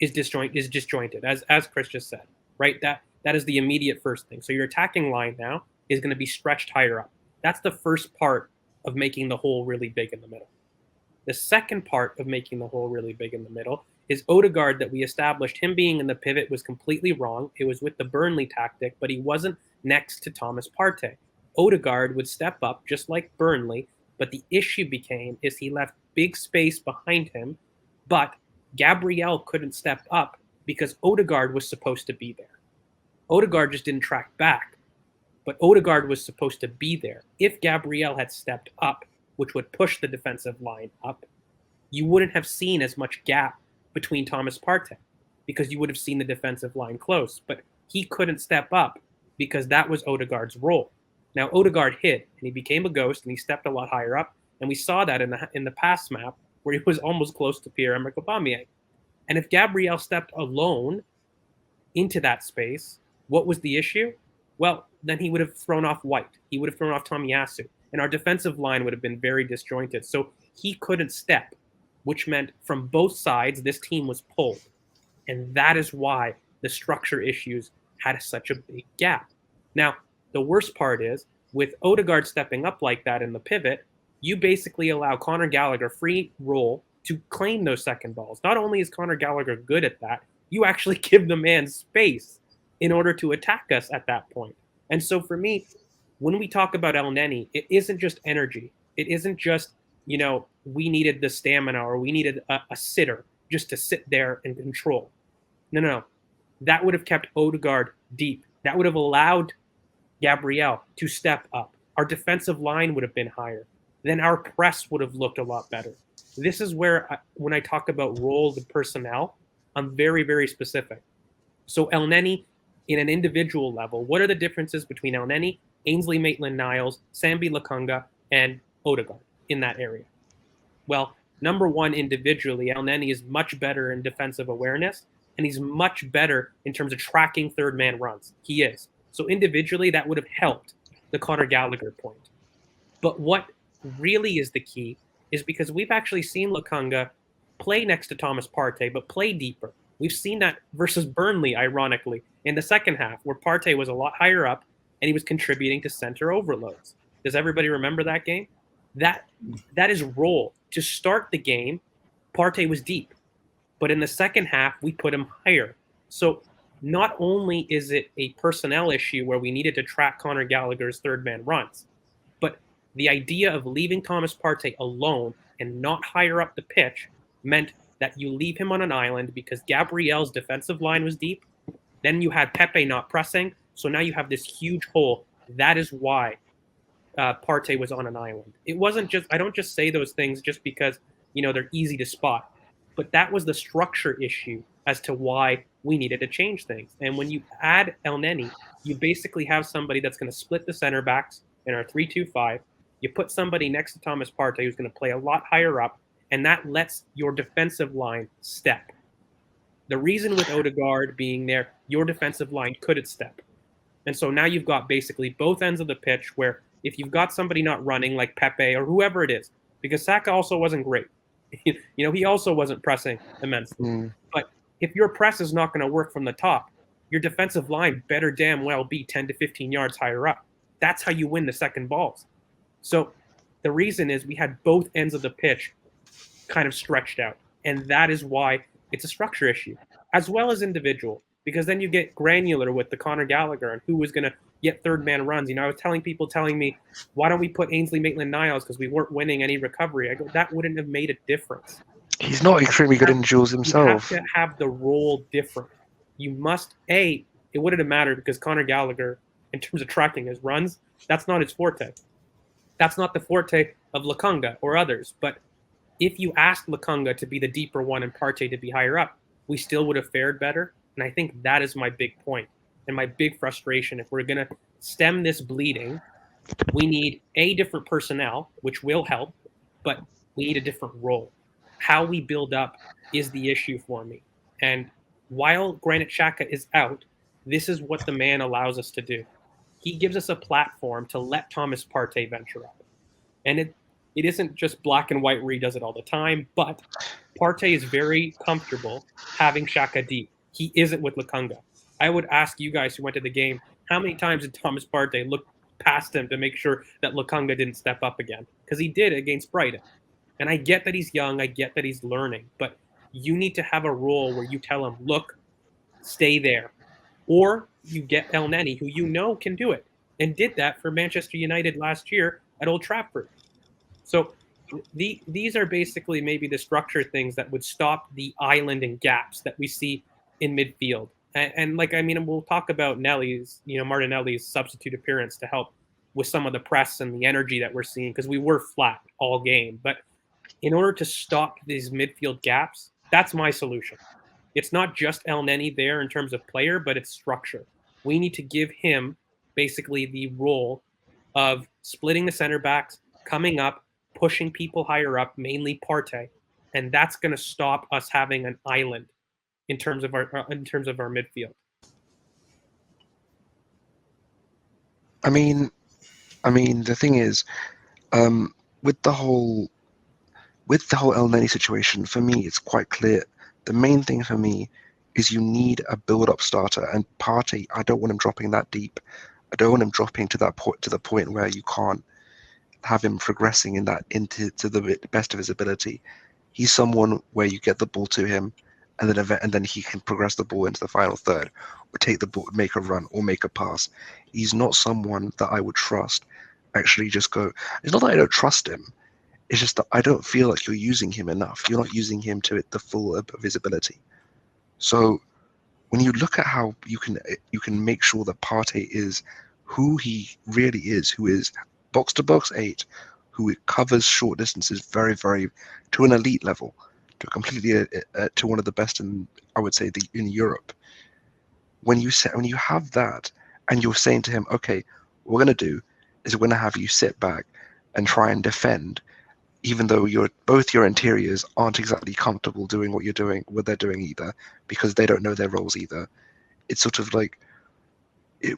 is disjointed, as Chris just said, right? That is the immediate first thing. So your attacking line now is going to be stretched higher up. That's the first part of making the hole really big in the middle. The second part of making the hole really big in the middle is Odegaard, that we established him being in the pivot was completely wrong. It was with the Burnley tactic, but he wasn't next to Thomas Partey. Odegaard would step up just like Burnley, but the issue became is he left big space behind him, but Gabriel couldn't step up because Odegaard was supposed to be there. Odegaard just didn't track back, but Odegaard was supposed to be there. If Gabriel had stepped up, which would push the defensive line up, you wouldn't have seen as much gap between Thomas Partey because you would have seen the defensive line close. But he couldn't step up because that was Odegaard's role. Now, Odegaard hid, and he became a ghost, and he stepped a lot higher up. And we saw that in the pass map where he was almost close to Pierre-Emerick Aubameyang. And if Gabriel stepped alone into that space, what was the issue? Well, then he would have thrown off White. He would have thrown off Tomiyasu. And our defensive line would have been very disjointed. So he couldn't step, which meant from both sides, this team was pulled. And that is why the structure issues had such a big gap. Now, the worst part is, with Odegaard stepping up like that in the pivot, you basically allow Conor Gallagher free roll to claim those second balls. Not only is Conor Gallagher good at that, you actually give the man space in order to attack us at that point. And so for me, when we talk about El Neni, it isn't just energy. It isn't just, we needed the stamina or we needed a sitter just to sit there and control. No. That would have kept Odegaard deep. That would have allowed Gabriel to step up. Our defensive line would have been higher. Then our press would have looked a lot better. This is where, when I talk about roles and personnel, I'm very, very specific. So El Neni, in an individual level, what are the differences between El Neni, Ainsley Maitland-Niles, Sambi Lokonga, and Odegaard in that area? Well, number one, individually, El Neni is much better in defensive awareness, and he's much better in terms of tracking third-man runs. He is. So individually, that would have helped the Conor Gallagher point. But what really is the key is because we've actually seen Lokonga play next to Thomas Partey, but play deeper. We've seen that versus Burnley, ironically, in the second half, where Partey was a lot higher up and he was contributing to center overloads. Does everybody remember that game? That is role. To start the game, Partey was deep. But in the second half, we put him higher. So not only is it a personnel issue where we needed to track Conor Gallagher's third-man runs, but the idea of leaving Thomas Partey alone and not higher up the pitch meant that you leave him on an island because Gabriel's defensive line was deep. Then you had Pepe not pressing. So now you have this huge hole. That is why Partey was on an island. It wasn't just, I don't just say those things just because, they're easy to spot. But that was the structure issue as to why we needed to change things. And when you add El Neni, you basically have somebody that's going to split the center backs in our 3-2-5. You put somebody next to Thomas Partey who's going to play a lot higher up, and that lets your defensive line step. The reason with Odegaard being there, your defensive line couldn't step. And so now you've got basically both ends of the pitch where if you've got somebody not running like Pepe or whoever it is, because Saka also wasn't great. He also wasn't pressing immensely. But if your press is not going to work from the top, your defensive line better damn well be 10 to 15 yards higher up. That's how you win the second balls. So the reason is we had both ends of the pitch kind of stretched out. And that is why it's a structure issue, as well as individual, because then you get granular with the Conor Gallagher and who was going to get third man runs. I was telling me, why don't we put Ainsley Maitland-Niles because we weren't winning any recovery? I go, that wouldn't have made a difference. He's not extremely good in duels himself. You have to have the role different. You must, it wouldn't have mattered because Conor Gallagher, in terms of tracking his runs, that's not his forte. That's not the forte of Lukunga or others. But if you asked Lukunga to be the deeper one and Partey to be higher up, we still would have fared better. And I think that is my big point and my big frustration. If we're going to stem this bleeding, we need different personnel, which will help, but we need a different role. How we build up is the issue for me. And while Granit Xhaka is out, this is what the man allows us to do. He gives us a platform to let Thomas Partey venture up. And it isn't just black and white where he does it all the time, but Partey is very comfortable having Xhaka deep. He isn't with Lukunga. I would ask you guys who went to the game, how many times did Thomas Partey look past him to make sure that Lukunga didn't step up again? Because he did against Brighton. And I get that he's young, I get that he's learning, but you need to have a role where you tell him, look, stay there. Or you get El Neni, who you know can do it, and did that for Manchester United last year at Old Trafford. So these are basically maybe the structure things that would stop the island and gaps that we see in midfield. And like, I mean, we'll talk about Martinelli's substitute appearance to help with some of the press and the energy that we're seeing, because we were flat all game. But in order to stop these midfield gaps, that's my solution. It's not just El Neni there in terms of player, but it's structure. We need to give him basically the role of splitting the center backs, coming up, pushing people higher up, mainly Partey, and that's going to stop us having an island in terms of our midfield. I mean, the thing is, with the whole El Neni situation, for me, it's quite clear. The main thing for me is you need a build-up starter, and Partey, I don't want him dropping that deep. I don't want him dropping to the point where you can't have him progressing into the best of his ability. He's someone where you get the ball to him, and then he can progress the ball into the final third, or take the ball, make a run, or make a pass. He's not someone that I would trust. Actually, just go. It's not that I don't trust him. It's just that I don't feel like you're using him enough. You're not using him to the full of his ability. So when you look at how you can make sure that Partey is who he really is, who is box to box 8, who covers short distances very, very to an elite level, to completely to one of the best in, I would say, in Europe. When you have that, and you're saying to him, okay, what we're going to do is we're going to have you sit back and try and defend, even though both your interiors aren't exactly comfortable doing what they're doing either, because they don't know their roles either. It's sort of like,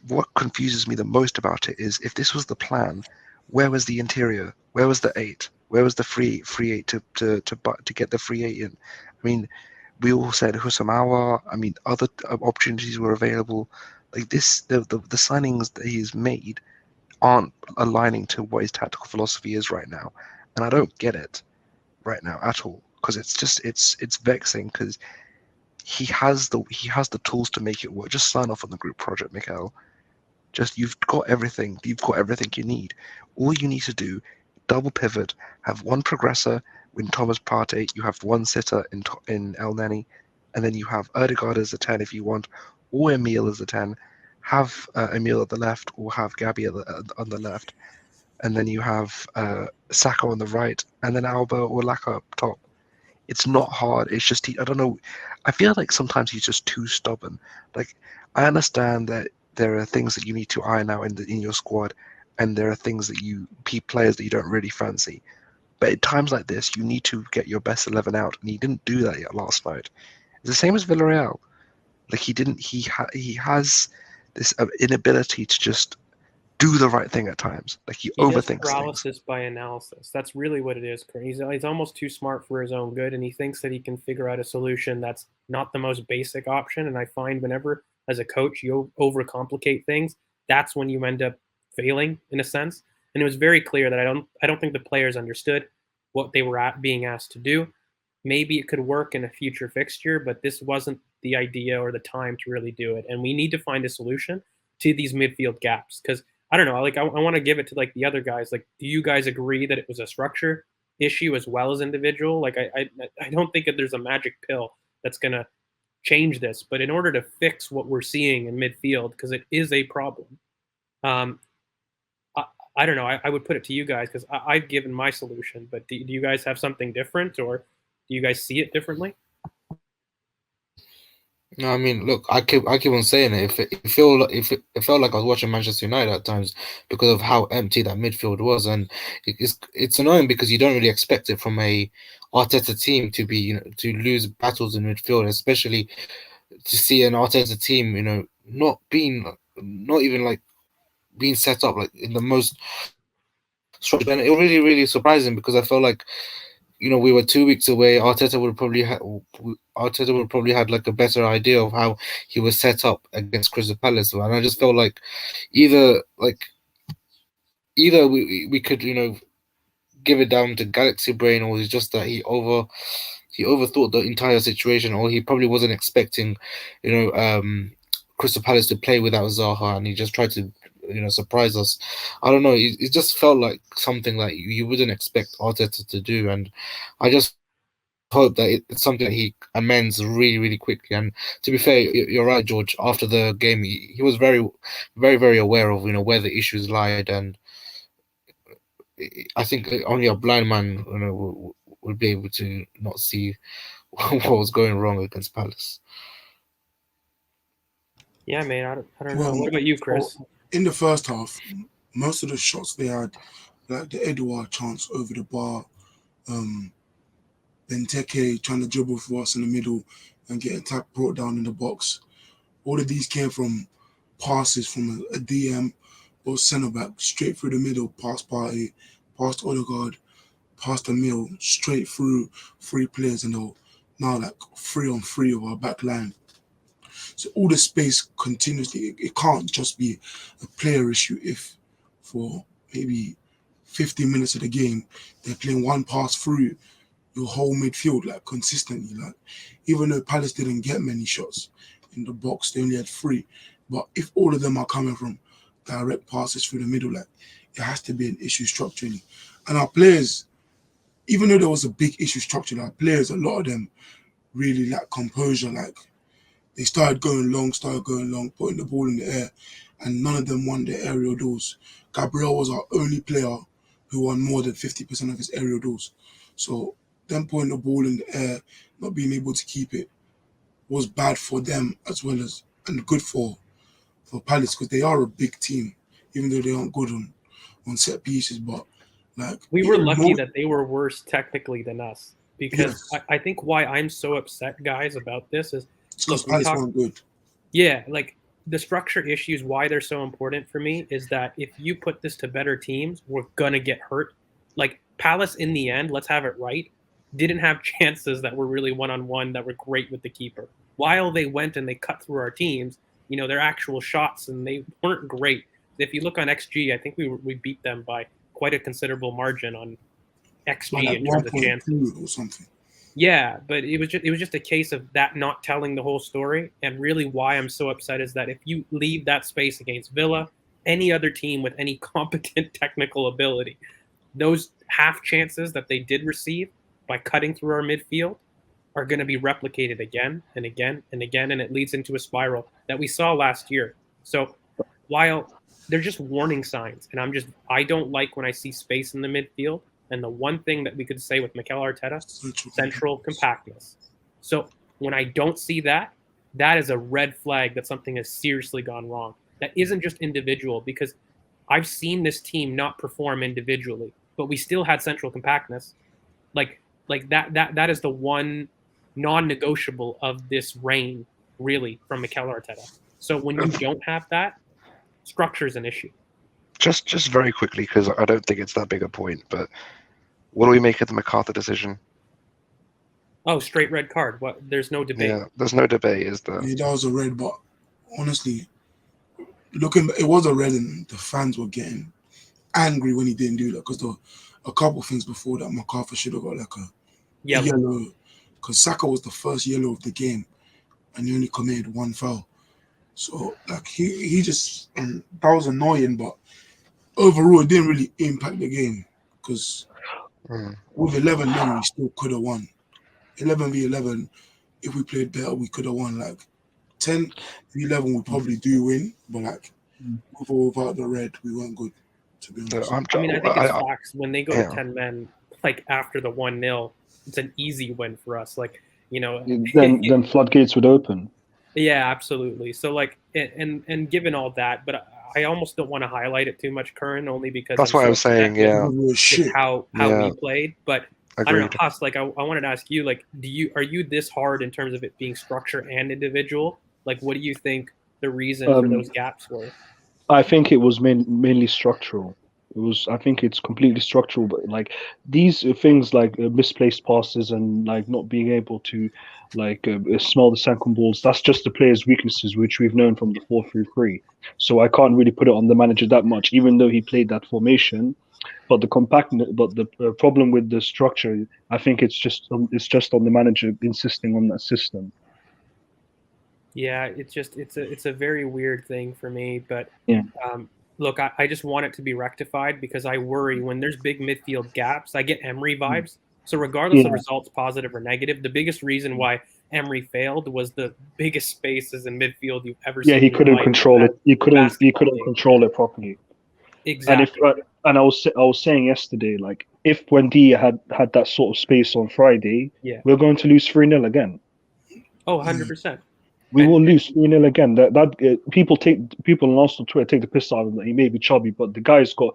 what confuses me the most about it is, if this was the plan, where was the interior? Where was the 8? Where was the free 8 to get the free 8 in? I mean, we all said Husamawa. I mean, other opportunities were available. Like this, the signings that he's made aren't aligning to what his tactical philosophy is right now, and I don't get it right now at all, because it's vexing, because he has the tools to make it work. Just sign off on the group project, Mikhail. You've got everything you need. All you need to do, double pivot, have one progressor in Thomas Partey, you have one sitter in El Neni, and then you have Erdegaard as a 10 if you want, or Emil as a 10. Have Emil at the left, or have Gabby on the left, and then you have Saka on the right, and then Alba or Laka up top. It's not hard. It's just I don't know. I feel like sometimes he's just too stubborn. Like, I understand that there are things that you need to iron out in your squad, and there are things that players that you don't really fancy. But at times like this, you need to get your best 11 out, and he didn't do that yet last night. It's the same as Villarreal. Like, he didn't. He has this inability to just do the right thing at times. Like, he overthinks paralysis things. by analysis. That's really what it is. He's almost too smart for his own good, and he thinks that he can figure out a solution that's not the most basic option. And I find whenever, as a coach, you overcomplicate things, that's when you end up failing in a sense. And it was very clear that I don't think the players understood what they were being asked to do. Maybe it could work in a future fixture, but this wasn't the idea or the time to really do it. And we need to find a solution to these midfield gaps, because I don't know, like I want to give it to like the other guys. Like, do you guys agree that it was a structure issue as well as individual? Like, I don't think that there's a magic pill that's going to change this, but in order to fix what we're seeing in midfield, because it is a problem, I don't know. I would put it to you guys because I've given my solution, but do you guys have something different, or do you guys see it differently? No, I mean, look, I keep on saying it. It felt like I was watching Manchester United at times because of how empty that midfield was, and it's annoying because you don't really expect it from a Arteta team to be, to lose battles in midfield, especially to see an Arteta team, not even like being set up like in the most structured. And it was really, really surprising because I felt like, we were 2 weeks away. Arteta would probably had like a better idea of how he was set up against Crystal Palace, and I just felt like either like either we could give it down to Galaxy Brain, or it's just that he overthought the entire situation, or he probably wasn't expecting, you know, um, Crystal Palace to play without Zaha, and he just tried to, surprise us. I don't know. It just felt like something that you wouldn't expect Arteta to do, and I just hope that it's something that he amends really, really quickly. And to be fair, you're right, George. After the game, he was very, very, very aware of where the issues lied, and I think only a blind man would be able to not see what was going wrong against Palace. Yeah, man. I don't Well, know. What about you, Chris? in the first half, most of the shots they had, like the Edouard chance over the bar, Benteke trying to dribble for us in the middle and getting brought down in the box. All of these came from passes from a DM or centre back straight through the middle, past Partey, past Odegaard, past the mill, straight through three players and all. Now like 3-on-3 of our back line. So all the space continuously, it can't just be a player issue if for maybe 15 minutes of the game, they're playing one pass through your whole midfield like consistently. Like even though Palace didn't get many shots in the box, they only had 3. But if all of them are coming from direct passes through the middle, like it has to be an issue structurally. And our players, even though there was a big issue structurally, our players, a lot of them really lack composure. Like they started going long, putting the ball in the air, and none of them won their aerial duels. Gabriel was our only player who won more than 50% of his aerial duels. So them putting the ball in the air, not being able to keep it, was bad for them as well as, and good for Palace because they are a big team, even though they aren't good on set pieces. But like We were lucky that they were worse technically than us because yes, I think why I'm so upset, guys, about this is it's because Palace weren't good. yeah, like the structure issues, why they're so important for me is that if you put this to better teams, we're gonna get hurt. Like Palace in the end, let's have it right, didn't have chances that were really one-on-one that were great with the keeper. While they went and they cut through our teams, their actual shots and they weren't great. If you look on XG, I think we beat them by quite a considerable margin on XG in terms of chances or something. Yeah, but it was just a case of that not telling the whole story. And really why I'm so upset is that if you leave that space against Villa, any other team with any competent technical ability, those half chances that they did receive by cutting through our midfield are going to be replicated again and again and again, and it leads into a spiral that we saw last year. So while they're just warning signs, and I don't like when I see space in the midfield. And the one thing that we could say with Mikel Arteta, central compactness. So when I don't see that, that is a red flag that something has seriously gone wrong. That isn't just individual, because I've seen this team not perform individually, but we still had central compactness. Like that is the one non-negotiable of this reign, really, from Mikel Arteta. So when you don't have that, structure is an issue. Just very quickly, because I don't think it's that big a point, but what do we make of the MacArthur decision? Oh, straight red card. What? There's no debate. Yeah, there's no debate, is there? Yeah, that was a red, but honestly, it was a red, and the fans were getting angry when he didn't do that because there were a couple things before that MacArthur should have got like a yellow, because Saka was the first yellow of the game, and he only committed one foul. So like he just, and that was annoying, but overall it didn't really impact the game because with 11 men we still could have won. 11v11, if we played better we could have won. Like 10v11 we probably do win, but like with or without the red we weren't good. to be So honest. I mean, I think it's I, facts. When they go yeah. to 10 men, like after the 1-0, it's an easy win for us. Like, Then floodgates would open. yeah, absolutely. So like, and given all that, but I almost don't want to highlight it too much, Curran, only because That's I'm why so I'm saying, upset yeah, Real with shit. how Yeah. we played. But I don't agreed. know, Haas. Like, I wanted to ask you, like, are you this hard in terms of it being structure and individual? Like, what do you think the reason for those gaps were? I think it was mainly structural. I think it's completely structural, but like these things like misplaced passes and like not being able to like smell the second balls, that's just the player's weaknesses, which we've known from the 4-3-3. So I can't really put it on the manager that much, even though he played that formation. But the problem with the structure, I think it's just on the manager insisting on that system. Yeah, it's a very weird thing for me, but Yeah. look, I just want it to be rectified because I worry when there's big midfield gaps. I get Emery vibes. So regardless of Yeah. results, positive or negative, the biggest reason why Emery failed was the biggest spaces in midfield you've ever Yeah, seen he in your couldn't life control as it. He a couldn't basketball game. control it properly. And if Exactly. and I was saying yesterday, like if Wendy had that sort of space on Friday, Yeah. we're going to lose 3-0 again. Oh, 100%. We And will lose 3-0 again. People on Arsenal Twitter take the piss out of him that he may be chubby, but the guy's got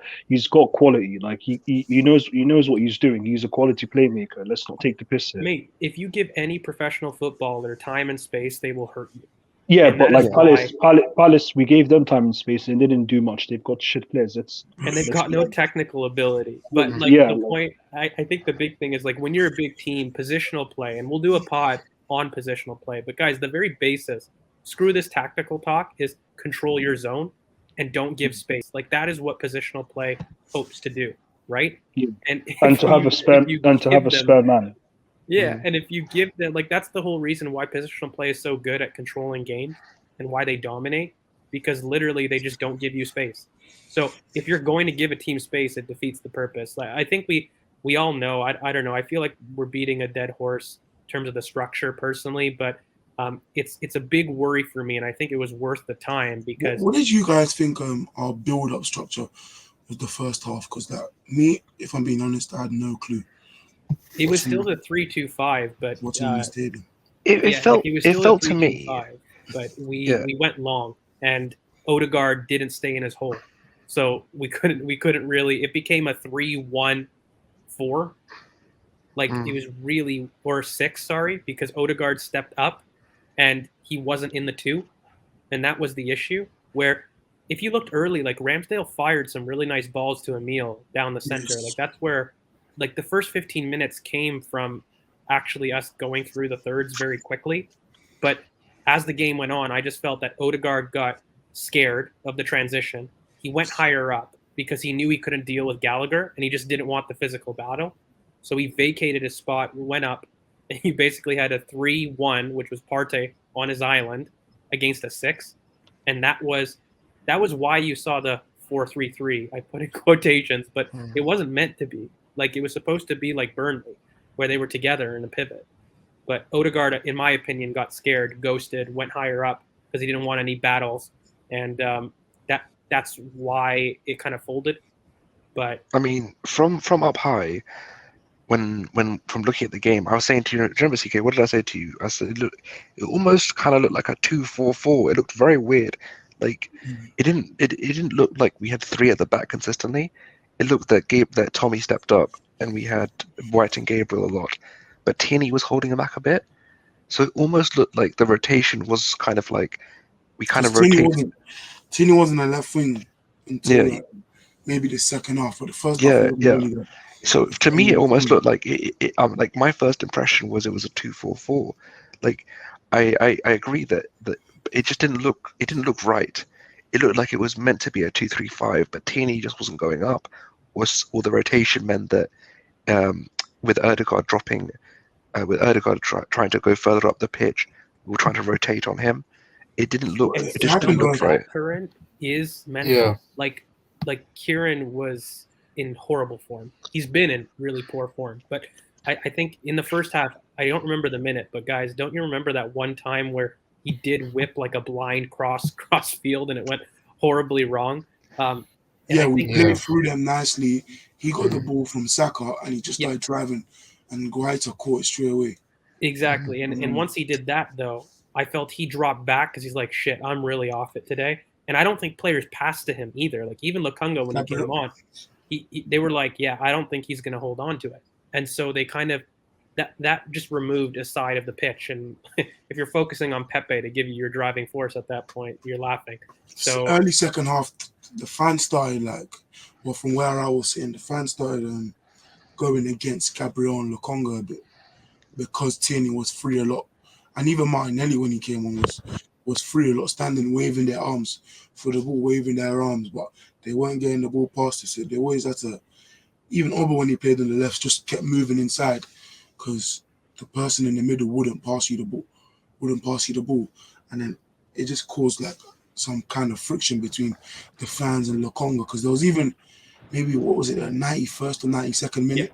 quality. Like he knows what he's doing. He's a quality playmaker. Let's not take the piss here. mate, if you give any professional footballer time and space, they will hurt you. Yeah, And but that is like Palace, we gave them time and space and they didn't do much. They've got shit players. And they've got no technical ability. But Mhm. like Yeah, the point, I think the big thing is like when you're a big team, positional play, and we'll do a pod on positional play. But guys, the very basis, screw this tactical talk, is control your zone and don't give space. Like that is what positional play hopes to do, right? yeah. And And to have a spare man. yeah, and if you give them like that's the whole reason why positional play is so good at controlling games and why they dominate because literally they just don't give you space. So if you're going to give a team space, it defeats the purpose. Like I think we all know. I don't know. I feel like we're beating a dead horse in terms of the structure personally, but it's a big worry for me, and I think it was worth the time because What did you guys think our build-up structure was the first half? Because if I'm being honest, I had no clue. it was still the 3-2-5, but What's on the stadium? It felt it was it still felt a to me. 3-2-5, but Yeah. we went long, and Odegaard didn't stay in his hole, so we couldn't really. It became a 3-1-4, like it was really or 6, sorry, because Odegaard stepped up, and he wasn't in the 2, and that was the issue. Where if you looked early, like Ramsdale fired some really nice balls to Emile down the center, like that's where, like the first 15 minutes came from actually us going through the thirds very quickly. But as the game went on, I just felt that Odegaard got scared of the transition. He went higher up because he knew he couldn't deal with Gallagher and he just didn't want the physical battle. So he vacated his spot, went up, and he basically had a 3-1, which was Partey on his island against a 6. And that was why you saw the 4-3-3. I put in quotations, but it wasn't meant to be. Like it was supposed to be like Burnley, where they were together in a pivot. But Odegaard, in my opinion, got scared, ghosted, went higher up because he didn't want any battles, and that's why it kind of folded. But I mean, from up high, when from looking at the game, I was saying to you, do you remember, CK? What did I say to you? I said it almost kind of looked like a 2-4-4. It looked very weird. Like it didn't look like we had 3 at the back consistently. It looked that Tommy stepped up and we had White and Gabriel a lot, but Tierney was holding him back a bit. So it almost looked like the rotation was kind of like we kind of rotated. Tierney wasn't a left wing until Yeah, maybe the second half, or the first half. yeah, yeah. Really good. So to me, it almost looked like like my first impression was it was a 2-4-4. Like I agree that it just didn't look right. It looked like it was meant to be a 2-3-5, but Tierney just wasn't going up, or the rotation meant that with Erdegaard dropping, with Erdegaard trying to go further up the pitch, we were trying to rotate on him. It didn't look. It just didn't look right. Current is mental. Yeah. Like Kieran was in horrible form. He's been in really poor form. But I think in the first half, I don't remember the minute, but guys, don't you remember that one time where he did whip like a blind cross field and it went horribly wrong? And Yeah, I we think played through them nicely. He got the Mm. ball from Saka and he just started driving, and Guaita caught it straight away. exactly. And Mm. once he did that, though, I felt he dropped back because he's like, shit, I'm really off it today. And I don't think players passed to him either. Like even Lukonga when he came on, they were like, yeah, I don't think he's going to hold on to it. And so they kind of that just removed a side of the pitch. And if you're focusing on Pepe to give you your driving force at that point, you're laughing. So early second half, the fans started well, from where I was sitting, the fans started going against Gabriel and Lukonga a bit because Tierney was free a lot, and even Martinelli when he came on was free a lot, standing waving their arms for the ball, waving their arms, but they weren't getting the ball past us. So they always had to. Even Oba when he played on the left just kept moving inside because the person in the middle wouldn't pass you the ball, and then it just caused like some kind of friction between the fans and Lukonga because there was even maybe what was it, the 91st or 92nd minute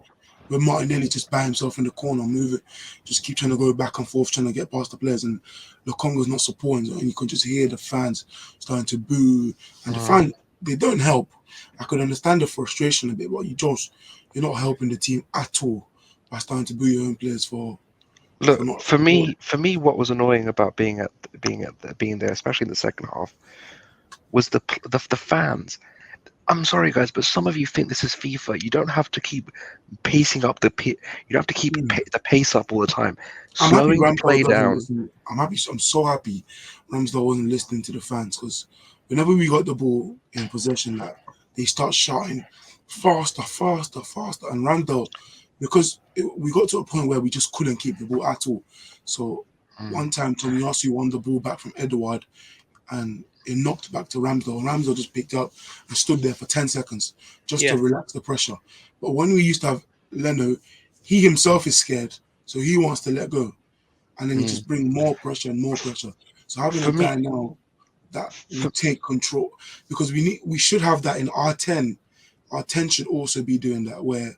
where Martinelli just by himself in the corner, move it, just keep trying to go back and forth, trying to get past the players, and Lukonga's not supporting, and you could just hear the fans starting to boo, and the fans they don't help. I could understand the frustration a bit, but you're not helping the team at all by starting to boo your own players for Look, not for supporting. me, what was annoying about being there, especially in the second half, was the fans. I'm sorry, guys, but some of you think this is FIFA. You don't have to keep pacing up the pit. You don't have to keep the pace up all the time. I'm happy Slowing the Ramsdale play doesn't down. listen. I'm so happy Ramsdale wasn't listening to the fans because whenever we got the ball in possession, like they start shouting faster, faster, faster, and Ramsdale because we got to a point where we just couldn't keep the ball at all. So one time Tomiyasu won the ball back from Edouard and it knocked back to Ramsdale. Ramsdale just picked up and stood there for 10 seconds just to relax the pressure. But when we used to have Leno, he himself is scared, so he wants to let go. And then he just bring more pressure and more pressure. So having For a me, guy now that will for, take control, because we should have that in R10. R10 should also be doing that, where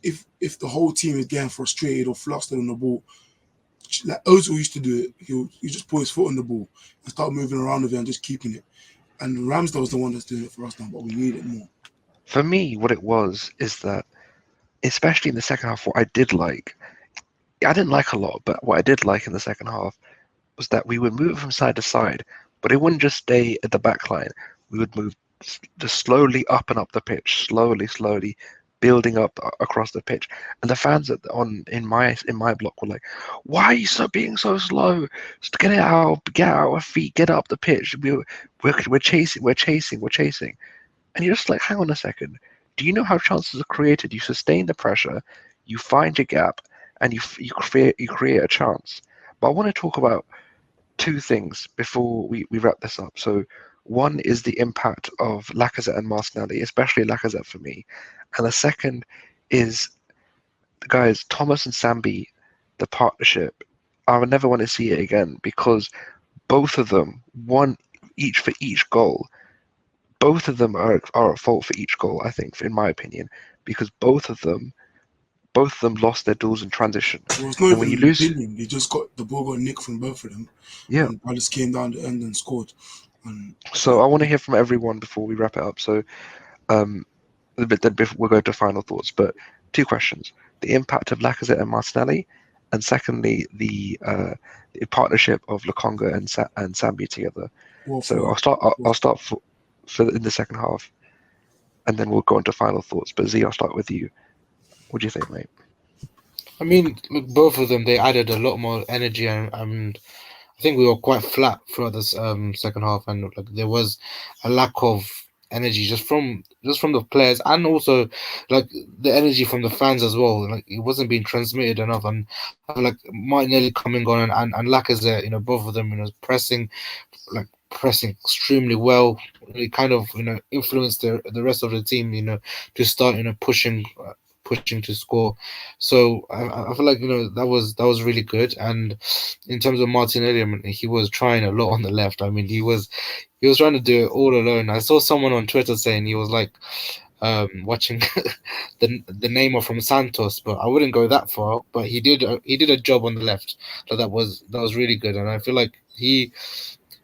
if the whole team is getting frustrated or flustered on the ball, like Ozil used to do it, he just put his foot on the ball and start moving around with it and just keeping it. And Ramsdale's the one that's doing it for us now, but we need it more. for me, what it was is that, especially in the second half, what I did like, I didn't like a lot, but what I did like in the second half was that we would move from side to side, but it wouldn't just stay at the back line. We would move just slowly up and up the pitch, slowly, building up across the pitch. And the fans in my block were like, "Why are you being so slow? Just get out our feet, get up the pitch. We're chasing." And you're just like, hang on a second. Do you know how chances are created? You sustain the pressure, you find your gap, and you create a chance. But I want to talk about two things before we wrap this up. So one is the impact of Lacazette and Martinelli, especially Lacazette for me. And the second is, guys, Thomas and Sambi, the partnership. I would never want to see it again because both of them, one each for each goal, both of them are at fault for each goal, I think, in my opinion, because both of them lost their duels in transition. Well, it's not And when even you an lose, opinion. They just got the ball got nicked from both of them, yeah. and Palace came down the end and scored. And So I want to hear from everyone before we wrap it up. So, but then we'll go to final thoughts. But two questions: the impact of Lacazette and Martinelli, and secondly, the partnership of Lokonga and Sambi together. well, So for I'll start for in the second half, and then we'll go into final thoughts. But Z, I'll start with you. What do you think, mate? I mean, look, both of them, they added a lot more energy, and I think we were quite flat throughout this second half, and like there was a lack of energy just from the players, and also like the energy from the fans as well. Like it wasn't being transmitted enough, and I feel like Martinelli coming on and Lacazette, both of them, pressing extremely well. It kind of influenced the rest of the team, to start pushing to score. So I feel like that was really good. And in terms of Martinelli, I mean, he was trying a lot on the left. I mean, he was trying to do it all alone. I saw someone on Twitter saying he was like watching the Neymar from Santos, but I wouldn't go that far. But he did a job on the left, so that was really good. And I feel like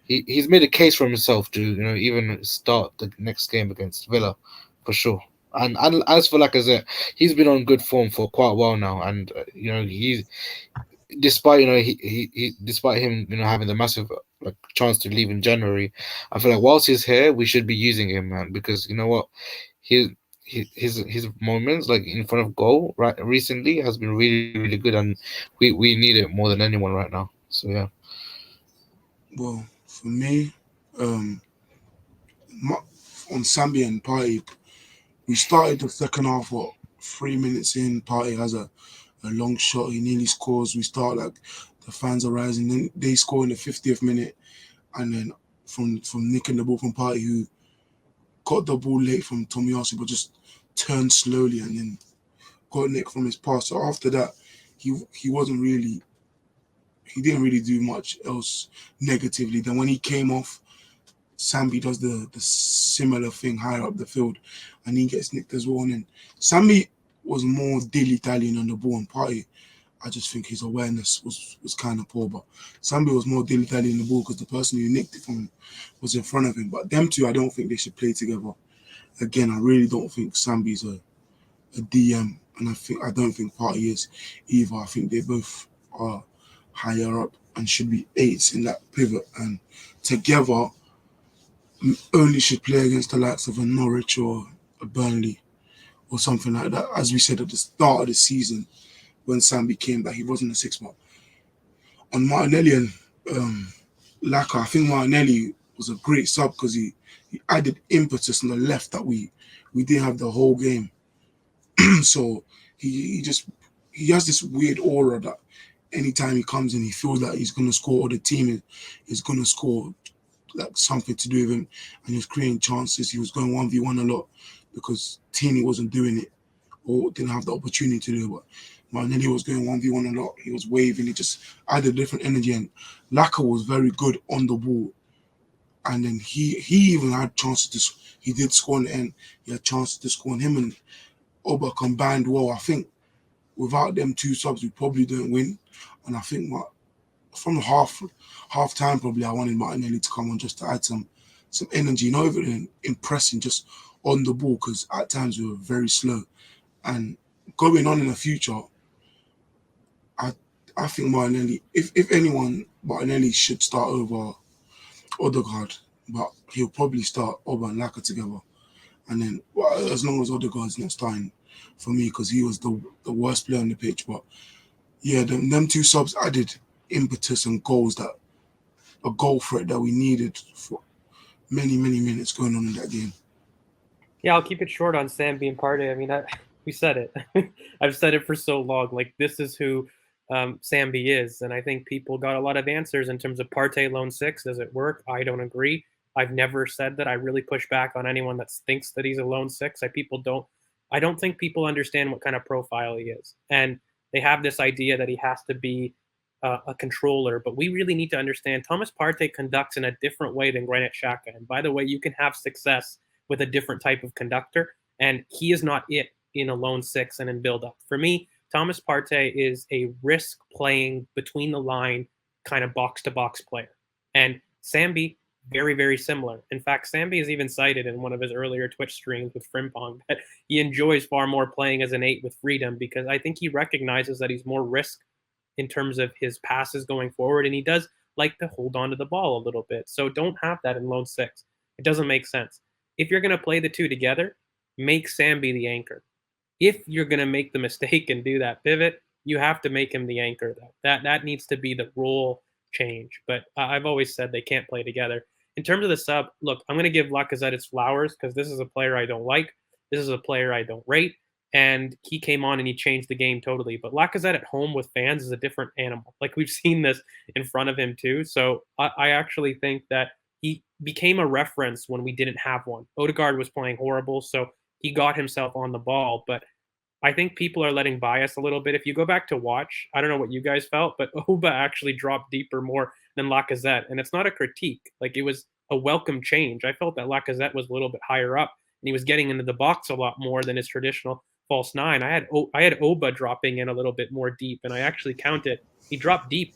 he's made a case for himself to even start the next game against Villa for sure. And as for Lacazette, he's been on good form for quite a while now, and he's despite despite him having the massive like chance to leave in January, I feel like whilst he's here, we should be using him, man, because you know what, his his moments like in front of goal right recently has been really really good, and we need it more than anyone right now. So yeah. Well, for me, um, my, on Sambi and Party, we started the second half. What 3 minutes in, Party has a long shot. He nearly scores. We start like the fans are rising. Then they score in the 50th minute, and then from nicking the ball from Party, who got the ball late from Tomiyasu, but just turned slowly and then got nicked from his pass. So after that, he wasn't really he didn't really do much else negatively. Then when he came off, Sambi does the similar thing higher up the field, and he gets nicked as well. And then Sambi was more dilly-dallying on the ball and Party. I just think his awareness was kind of poor, but Sambi was more dilly-dallying the ball because the person who nicked it from him was in front of him. But them two, I don't think they should play together. Again, I really don't think Sambi's a DM, and I don't think Party is either. I think they both are higher up and should be eights in that pivot, and together only should play against the likes of a Norwich or a Burnley or something like that. As we said at the start of the season, when Sambi came back, he wasn't a six-man. On Martinelli and Laka, I think Martinelli was a great sub because he added impetus on the left that we didn't have the whole game. So he has this weird aura that anytime he comes in, he feels that he's going to score, or the team is going to score, like something to do with him, and he was creating chances. He was going 1v1 a lot because Tini wasn't doing it or didn't have the opportunity to do it. But Martinelli was going 1v1 a lot. He was waving. He just added different energy, and Laka was very good on the ball. And then he even had chances to. He did score in the end. He had chances to score, and him and Oba combined well. I think without them two subs, we probably don't win. And I think from the half time, probably I wanted Martinelli to come on just to add some energy, not even impressing, just on the ball, because at times we were very slow. And going on in the future, I think Martinelli, if anyone, Martinelli should start over Odegaard, but he'll probably start Oba and Laka together. And then, well, as long as Odegaard's not starting for me, because he was the worst player on the pitch. But yeah, them two subs added impetus and goals, that a goal threat that we needed for many minutes going on in that game. Yeah, I'll keep it short on Sam being Partey. I mean, we said it. I've said it for so long. Like, this is who Sambi is, and I think people got a lot of answers in terms of Partey lone six. Does it work? I don't agree. I've never said that. I really push back on anyone that thinks that he's a lone six. I don't think people understand what kind of profile he is, and they have this idea that he has to be a controller. But we really need to understand Thomas Partey conducts in a different way than Granit Xhaka. And by the way, you can have success with a different type of conductor, and he is not it in a lone six and in build up. For me, Thomas Partey is a risk playing between the line kind of box to box player, and Sambi very, very similar. In fact, Sambi has even cited in one of his earlier Twitch streams with Frimpong that he enjoys far more playing as an 8 with freedom, because I think he recognizes that he's more risk in terms of his passes going forward, and he does like to hold on to the ball a little bit. So don't have that in lone six. It doesn't make sense. If you're going to play the two together, make Sambi the anchor. If you're going to make the mistake and do that pivot, you have to make him the anchor, though. That needs to be the role change. But I've always said they can't play together. In terms of the sub, look, I'm going to give Lacazette its flowers because this is a player I don't like. This is a player I don't rate. And he came on and he changed the game totally. But Lacazette at home with fans is a different animal. Like, we've seen this in front of him too. So I actually think that he became a reference when we didn't have one. Odegaard was playing horrible, so he got himself on the ball. But I think people are letting bias a little bit. If you go back to watch, I don't know what you guys felt, but Oba actually dropped deeper more than Lacazette. And it's not a critique. Like, it was a welcome change. I felt that Lacazette was a little bit higher up, and he was getting into the box a lot more than his traditional false nine, I had Oba dropping in a little bit more deep, and I actually counted. He dropped deep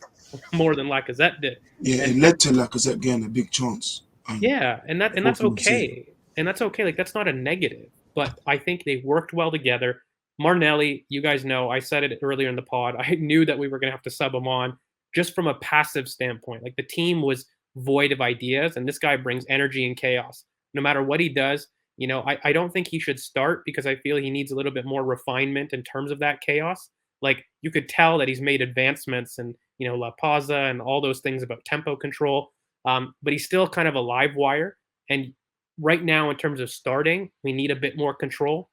more than Lacazette did. Yeah, And it led to Lacazette getting a big chance. yeah, and that's Hopefully we'll see. okay. And that's okay. Like, that's not a negative. But I think they worked well together. Martinelli, you guys know, I said it earlier in the pod. I knew that we were going to have to sub him on just from a passive standpoint. Like, the team was void of ideas, and this guy brings energy and chaos. No matter what he does, I don't think he should start because I feel he needs a little bit more refinement in terms of that chaos. Like, you could tell that he's made advancements and, La Pausa and all those things about tempo control. But he's still kind of a live wire. And right now, in terms of starting, we need a bit more control.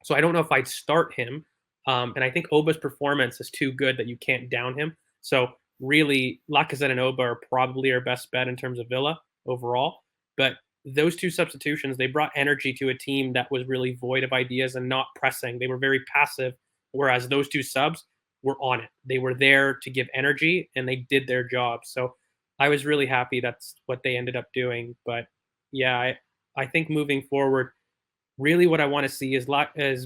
So I don't know if I'd start him. And I think Oba's performance is too good that you can't down him. So really, Lacazette and Oba are probably our best bet in terms of Villa overall. But those two substitutions, they brought energy to a team that was really void of ideas and not pressing. They were very passive, whereas those two subs were on it. They were there to give energy, and they did their job. So I was really happy that's what they ended up doing. But yeah, I think moving forward, really what I want to see is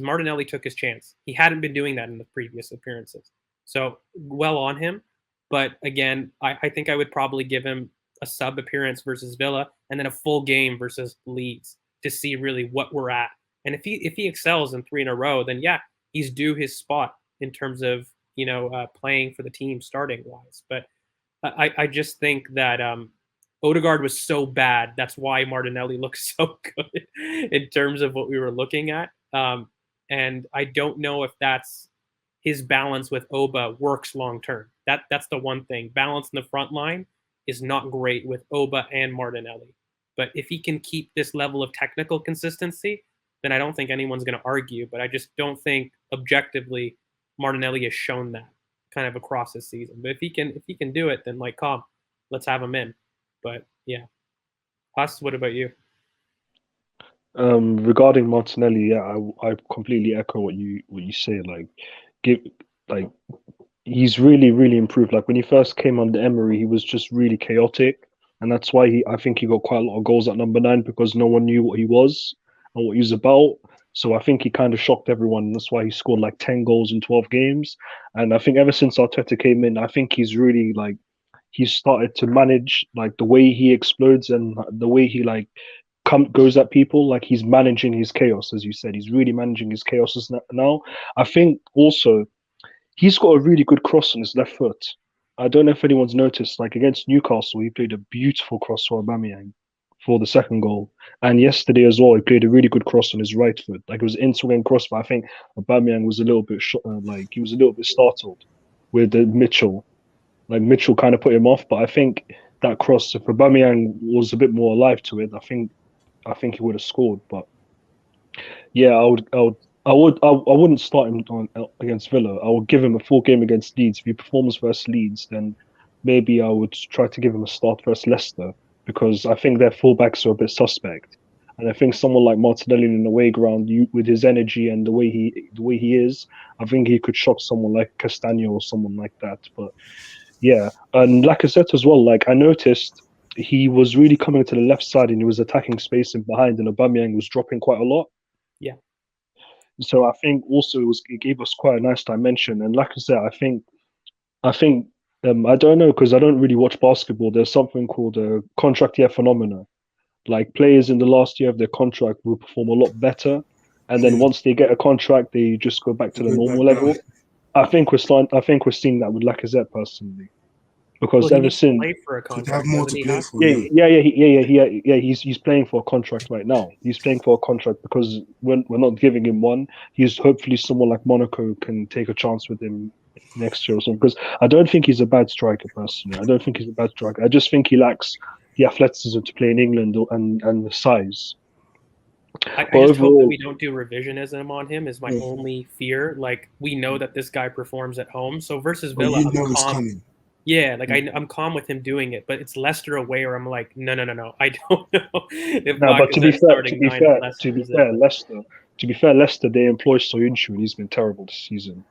Martinelli took his chance. He hadn't been doing that in the previous appearances. So well on him. But again, I think I would probably give him a sub appearance versus Villa and then a full game versus Leeds to see really what we're at. And if he excels in 3 in a row, then yeah, he's due his spot in terms of, playing for the team starting wise. But I just think that Odegaard was so bad. That's why Martinelli looks so good in terms of what we were looking at. And I don't know if that's his balance with Oba works long term. That's the one thing. Balance in the front line is not great with Oba and Martinelli. But if he can keep this level of technical consistency, then I don't think anyone's going to argue. But I just don't think objectively Martinelli has shown that kind of across this season. But if he can do it, then come, let's have him in. But yeah, Huss, what about you? Regarding Martinelli, yeah, I completely echo what you say. He's really improved. Like when he first came under Emery, he was just really chaotic, and that's why I think he got quite a lot of goals at number 9 because no one knew what he was and what he was about. So I think he kind of shocked everyone. And that's why he scored like 10 goals in 12 games. And I think ever since Arteta came in, I think he's really he's started to manage the way he explodes and the way he goes at people. Like he's managing his chaos, as you said. He's really managing his chaos now. I think also he's got a really good cross on his left foot. I don't know if anyone's noticed. Like against Newcastle, he played a beautiful cross for Aubameyang for the second goal. And yesterday as well, he played a really good cross on his right foot. Like it was an in-swing cross, but I think Aubameyang was a little bit he was a little bit startled with Mitchell. Like Mitchell kind of put him off, but I think that cross, if Aubameyang was a bit more alive to it, I think he would have scored. But yeah, I wouldn't start him against Villa. I would give him a full game against Leeds. If he performs versus Leeds, then maybe I would try to give him a start versus Leicester because I think their fullbacks are a bit suspect. And I think someone like Martinelli in the away ground, with his energy and the way he is, I think he could shock someone like Castagno or someone like that. But yeah, and Lacazette as well. Like I noticed, he was really coming to the left side and he was attacking space in behind, and Aubameyang was dropping quite a lot. Yeah. So I think also it gave us quite a nice dimension. And Lacazette, I think I don't know because I don't really watch basketball. There's something called a contract year phenomena. Like players in the last year of their contract will perform a lot better, and then once they get a contract, they just go back to the normal level. I think we're seeing that with Lacazette personally, because ever since play for a contract, have more to play for. He's playing for a contract right now. He's playing for a contract because we're not giving him one. He's hopefully someone like Monaco can take a chance with him next year or something. Because I don't think he's a bad striker personally. I don't think he's a bad striker. I just think he lacks the athleticism to play in England and the size. I just hope that we don't do revisionism on him is my only fear. Like we know that this guy performs at home. So versus Villa, I'm calm. Yeah, I'm calm with him doing it, but it's Leicester away where I'm like, no. I don't know if but to be fair, Leicester they employ Soyuncu and he's been terrible this season.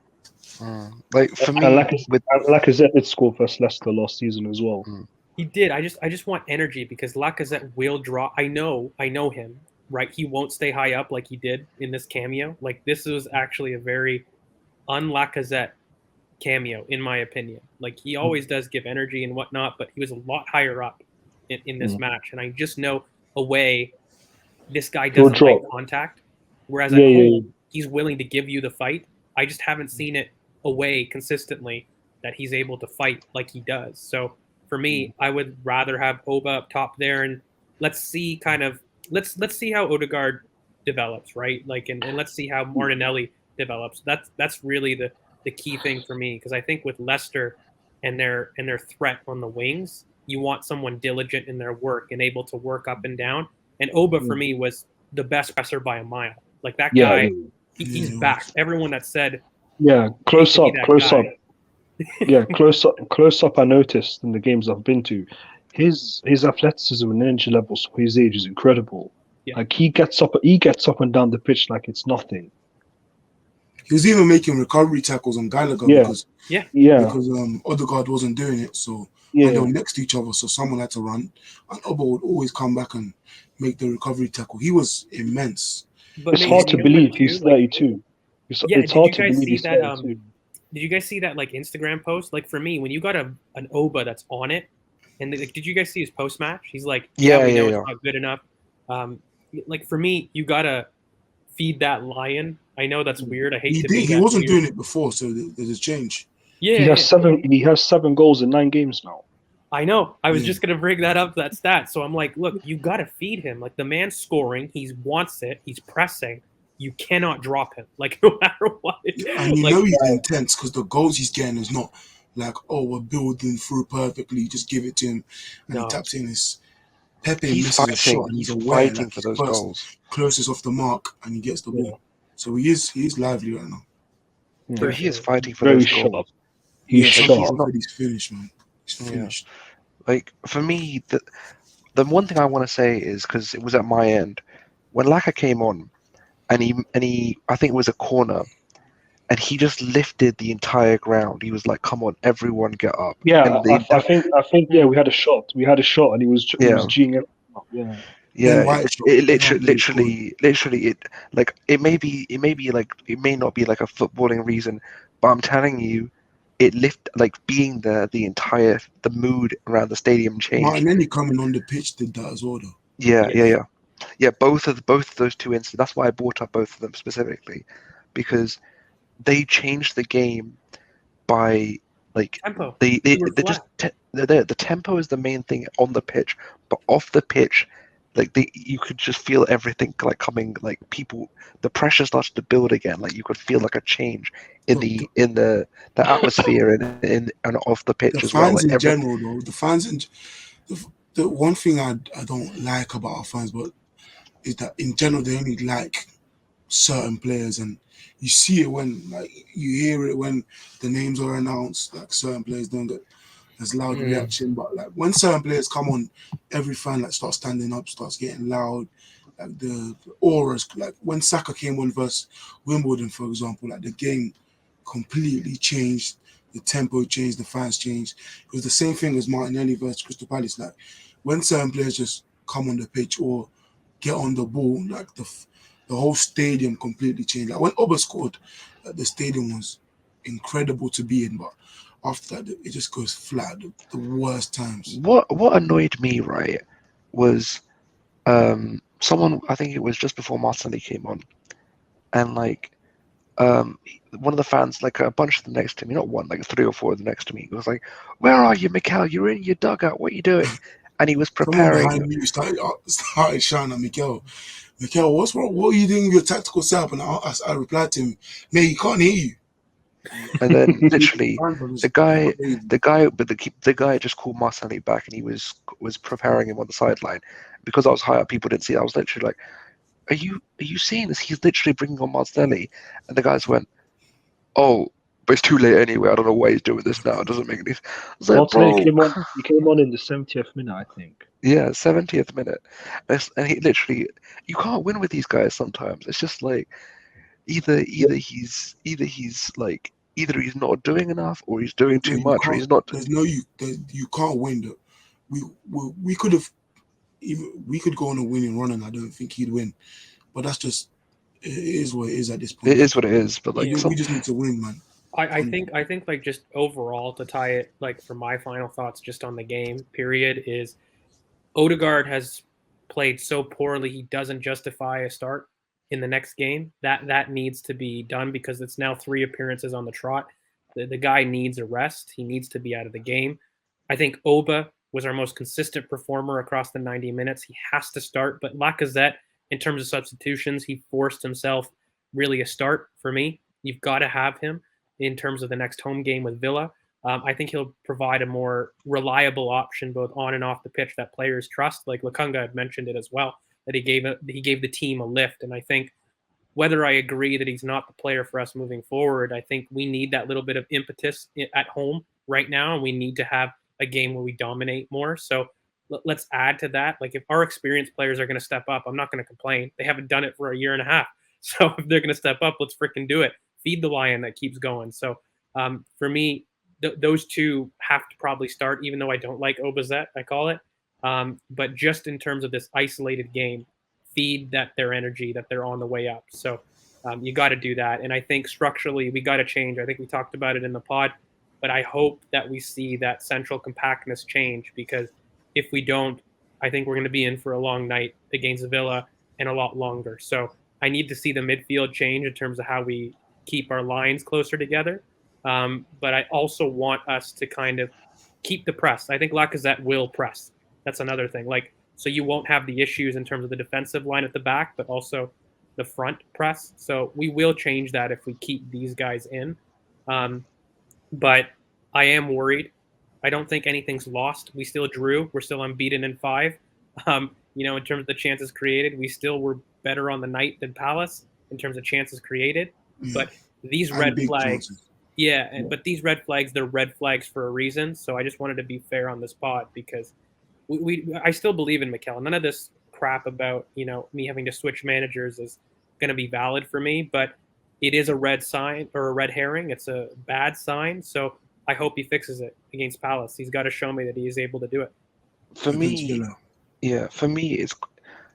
Like for me, Lacazette did score first Leicester last season as well. He did. I just want energy because Lacazette will draw. I know him. right? He won't stay high up like he did in this cameo. Like this was actually a very un-Lacazette cameo, in my opinion. Like he always does give energy and whatnot, but he was a lot higher up in this match. And I just know away, this guy He'll doesn't like drop. contact, whereas Yeah, at yeah, home he's willing to give you the fight. I just haven't seen it away consistently that he's able to fight like he does. So for me, I would rather have Oba up top there, and let's see let's see how Odegaard develops, right? Like and let's see how Martinelli develops. That's really the key thing for me, because I think with Leicester and their threat on the wings, you want someone diligent in their work and able to work up and down. And Oba for me was the best presser by a mile. Like that yeah, guy, Yeah, he's he back. was. Everyone that said yeah. Close he up, could be that close guy. up. Yeah, close up. I noticed in the games I've been to, his athleticism and energy levels for his age is incredible. Yeah. Like he gets up and down the pitch like it's nothing. He was even making recovery tackles on Gallagher Yeah. because Yeah, Odegaard wasn't doing it. So yeah. and they were next to each other, so someone had to run, and Oba would always come back and make the recovery tackle. He was immense. But It's mate, hard you to know what, believe too? he's Like, 32. yeah, It's did hard you to guys believe see he's that? 32. Did you guys see that like Instagram post? Like for me, when you got an Oba that's on it, and like, did you guys see his post match? He's like, Yeah, we know yeah, it's not good enough. Like for me, you gotta feed that lion. I know that's weird. I hate He to did. be He that wasn't weird. doing it before, so there's a change. Yeah, He has seven. He has 7 goals in 9 games now. I know. I was Yeah. just gonna bring that up, that stat. So I'm like, look, you gotta feed him. Like the man's scoring, he wants it, he's pressing. You cannot drop him. Like no matter what. And you Like, know he's intense because the goals he's getting is not like, oh, we're building through perfectly, just give it to him, and No. he taps in his Pepe He's misses a shot fighting. and he's He's aware fighting like for he's those goals. closest off the mark and he gets the ball. So he is lively right now. So Yeah. he is fighting for Very those sharp. goals. He's some sharp. people said he's finished, man. He's finished. Like for me, the one thing I want to say is because it was at my end when Laka came on, and he I think it was a corner, and he just lifted the entire ground. He was like, "Come on, everyone, get up!" Yeah, And I think. Yeah, we had a shot. And he was G'ing it. Yeah. Yeah, White shot, it literally, literally, it may be like it may not be like a footballing reason, but I'm telling you, it being there, the mood around the stadium changed. Martinelli coming on the pitch did that as well, though. Yeah. Both of those two incidents. That's why I brought up both of them specifically, because they changed the game by like tempo. they were just flat. the tempo is the main thing on the pitch, but off the pitch, like you could just feel everything like coming, like the pressure started to build again. Like you could feel like a change in the atmosphere and off the pitch The as well. fans Like in general, though, the one thing I don't like about our fans, but is that in general they only like certain players, and you see it when like you hear it when the names are announced. Like certain players don't get as loud reaction, but like when certain players come on, every fan like starts standing up, starts getting loud. Like the auras, like when Saka came on versus Wimbledon, for example, like the game completely changed. The tempo changed, the fans changed. It was the same thing as Martinelli versus Crystal Palace. Like when certain players just come on the pitch or get on the ball, like the whole stadium completely changed. Like when Oba scored, like the stadium was incredible to be in, but after that, it just goes flat. The worst times. What annoyed me, right, was someone, I think it was just before Martinelli came on, and like one of the fans, like a bunch of them next to me, not one, like 3 or 4 of them next to me, was like, "Where are you, Mikel? You're in your dugout. What are you doing?" And he was Someone preparing. behind me started shouting at Mikel. Mikel, what's wrong? What are you doing with your tactical setup? And I replied to him, "Mate, he can't hear you." And then literally the guy just called Martinelli back, and he was preparing him on the sideline. Because I was high up, people didn't see it. I was literally like, are you seeing this? He's literally bringing on Martinelli. And the guys went, "Oh, but it's too late anyway. I don't know why he's doing this now. It doesn't make any sense." I was like, Martinelli bro. he came on in the 70th minute, I think. Yeah, 70th minute. And he literally, you can't win with these guys sometimes. It's just like either he's not doing enough, or he's doing too much, or he's not. You can't win. Though. We could have even we could go on a winning run, and I don't think he'd win. But that's just it is what it is at this point. It is what it is, but like We just need to win, man. I think like just overall to tie it like for my final thoughts just on the game period is Odegaard has played so poorly he doesn't justify a start in the next game. That needs to be done because it's now 3 appearances on the trot. The guy needs a rest. He needs to be out of the game. I think Oba was our most consistent performer across the 90 minutes. He has to start, but Lacazette, in terms of substitutions, he forced himself really a start for me. You've got to have him in terms of the next home game with Villa. I think he'll provide a more reliable option both on and off the pitch that players trust. Like Lukunga had mentioned it as well, that he gave the team a lift. And I think whether I agree that he's not the player for us moving forward, I think we need that little bit of impetus at home right now, and we need to have a game where we dominate more. So let's add to that. Like if our experienced players are going to step up, I'm not going to complain. They haven't done it for a year and a half. So if they're going to step up, let's freaking do it. Feed the lion that keeps going. So for me, those two have to probably start, even though I don't like Obazet, I call it. But just in terms of this isolated game, feed their energy, that they're on the way up. So you got to do that. And I think structurally, we got to change. I think we talked about it in the pod, but I hope that we see that central compactness change, because if we don't, I think we're going to be in for a long night against Villa and a lot longer. So I need to see the midfield change in terms of how we keep our lines closer together. But I also want us to kind of keep the press. I think Lacazette will press. That's another thing. Like, so you won't have the issues in terms of the defensive line at the back, but also the front press. So we will change that if we keep these guys in. But I am worried. I don't think anything's lost. We still drew. We're still unbeaten in 5. In terms of the chances created, we still were better on the night than Palace in terms of chances created. Yeah. But these And red big flags, chances. but these red flags, they're red flags for a reason. So I just wanted to be fair on this pod, because I still believe in Mikel. None of this crap about me having to switch managers is going to be valid for me, but it is a red sign or a red herring. It's a bad sign. So I hope he fixes it against Palace. He's got to show me that he is able to do it. For me,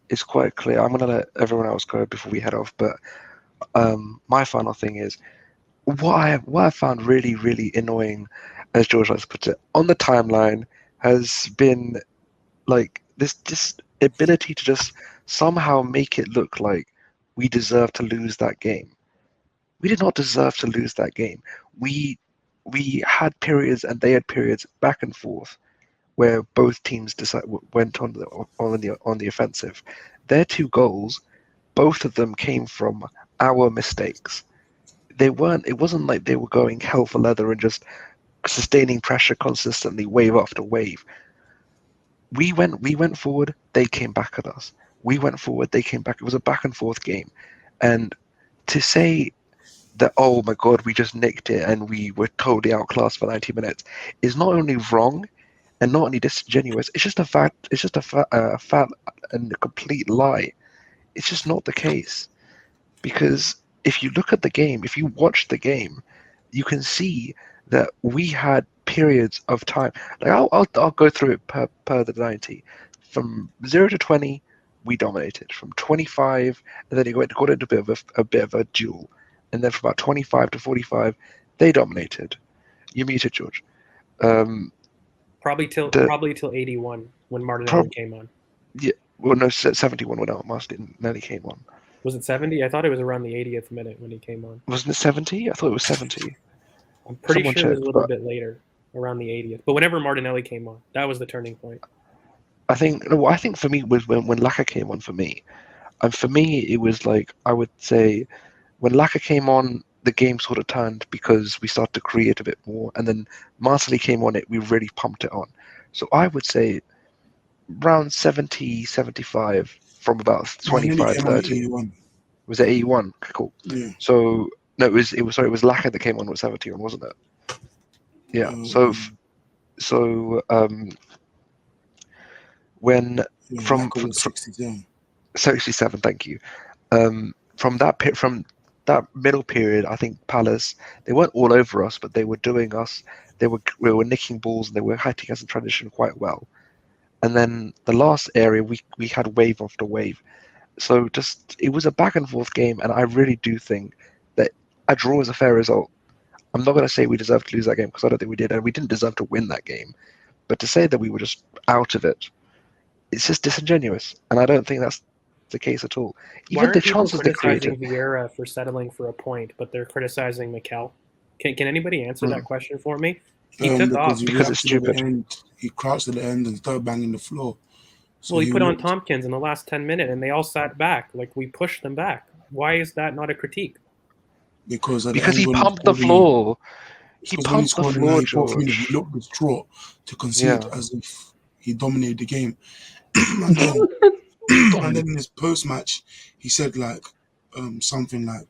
it's quite clear. I'm gonna let everyone else go before we head off, but my final thing is what I found really, really annoying, as George likes to put it, on the timeline has been like this ability to just somehow make it look like we deserve to lose that game. We did not deserve to lose that game. We had periods and they had periods back and forth where both teams went on the offensive. Their 2 goals, both of them came from our mistakes. It wasn't like they were going hell for leather and just sustaining pressure consistently, wave after wave. We went forward, they came back at us. We went forward, they came back. It was a back and forth game. And to say that, oh my God, we just nicked it and we were totally outclassed for 90 minutes is not only wrong and not only disingenuous, it's just a fact. It's just a fat and a complete lie. It's just not the case. Because if you look at the game, if you watch the game, you can see that we had periods of time. Like I'll go through it per the 90. From 0 to 20, we dominated. From 25, and then it got into a bit of a duel, and then from about 25 to 45, they dominated. You muted, George. Probably till 81 when Martinelli came on. Yeah, well, no, 71 when Martinelli came on. Was it 70? I thought it was around the 80th minute when he came on. Wasn't it 70? I thought it was 70. I'm pretty sure it was a little bit later, around the 80th. But whenever Martinelli came on, that was the turning point. I think for me was when Laka came on for me. And for me, it was like, I would say, when Laka came on, the game sort of turned because we started to create a bit more. And then Martinelli came on we really pumped it on. So I would say around 70, 75 from about 25, 30. Was it 81? Okay, cool. Yeah. So no, it was Laka that came on with 71, wasn't it? Yeah. When from 67, thank you. From that middle period, I think Palace, they weren't all over us, but they were doing us. We were nicking balls and they were hitting us in transition quite well. and then the last area we had wave after wave. So just it was a back and forth game, and I really do think that a draw is a fair result. I'm not going to say we deserved to lose that game because I don't think we did, and we didn't deserve to win that game. But to say that we were just out of it, it's just disingenuous, and I don't think that's the case at all. Why Even the aren't people chances they criticizing created. Vieira for settling for a point, but they're criticizing Mikel? Can anybody answer that question for me? He took off. Because it's stupid. He crouched at the end and started banging the floor. So Well, he put on Tompkins in the last 10 minutes, and they all sat back. Like, we pushed them back. Why is that not a critique? Because he pumped the floor. He pumped the floor, George. He looked distraught to concede as if he dominated the game. and then in his post-match, he said like something like,